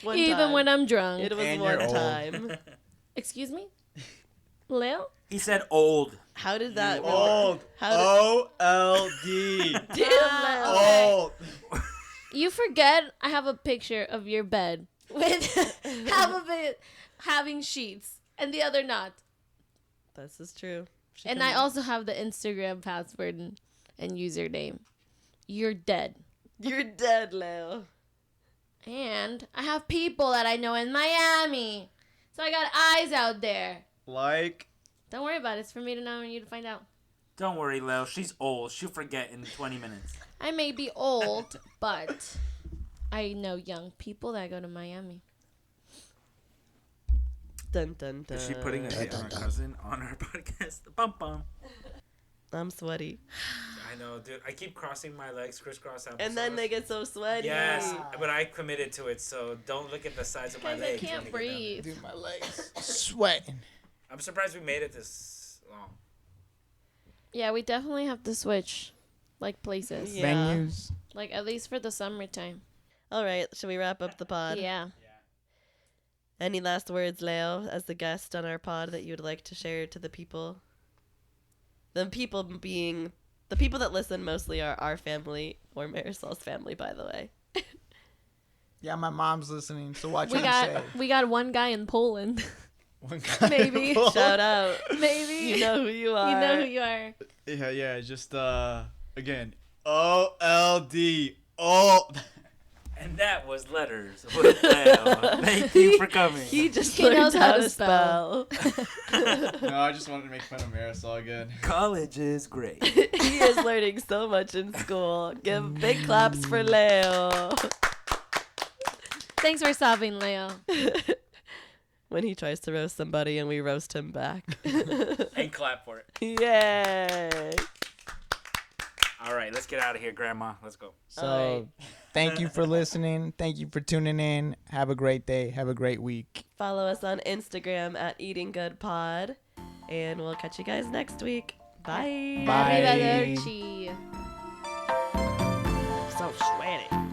One Even time. when I'm drunk. It was And one you're old. time. Excuse me? Leo? He said old. How did that work? Old. O-L-D. Damn, Leo. Old. You forget I have a picture of your bed with half of it having sheets and the other not. This is true. And I also have the Instagram password and username. You're dead. You're dead, Leo. And I have people that I know in Miami. So I got eyes out there. Like. Don't worry about it. It's for me to know and you to find out. Don't worry, Leo. She's old. She'll forget in 20 minutes. I may be old, but I know young people that go to Miami. Dun dun dun. Is she putting a hit on her cousin on our podcast? Bum bum. I'm sweaty. I know, dude. I keep crossing my legs, crisscross applesauce. And then they get so sweaty. Yes, but I committed to it, so don't look at the sides of my Because I legs. when can't you get down. breathe. Dude, my legs sweating. I'm surprised we made it this long. Yeah, we definitely have to switch, like, places. Yeah. Venues. Like, at least for the summertime. All right, should we wrap up the pod? Yeah. Any last words, Leo, as the guest on our pod that you would like to share to the people? The people being the people that listen mostly are our family or Marisol's family, by the way. Yeah, my mom's listening, so watch We what you say. got one guy in Poland. One guy Maybe. in the Shout out. Maybe. You know who you are. You know who you are. Yeah, just again. O-L-D. Old. And that was Letters with Leo. Thank you for coming. He just He learned knows how how to to spell. No, I just wanted to make fun of Marisol again. College is great. He is learning so much in school. Give big claps for Leo. Thanks for stopping, Leo. When he tries to roast somebody and we roast him back. And clap for it. Yay. All right, let's get out of here, Grandma. Let's go. So, Alright. thank you for listening. Thank you for tuning in. Have a great day. Have a great week. Follow us on Instagram at Eating Good Pod. And we'll catch you guys next week. Bye. Bye. Arrivederci. So sweaty.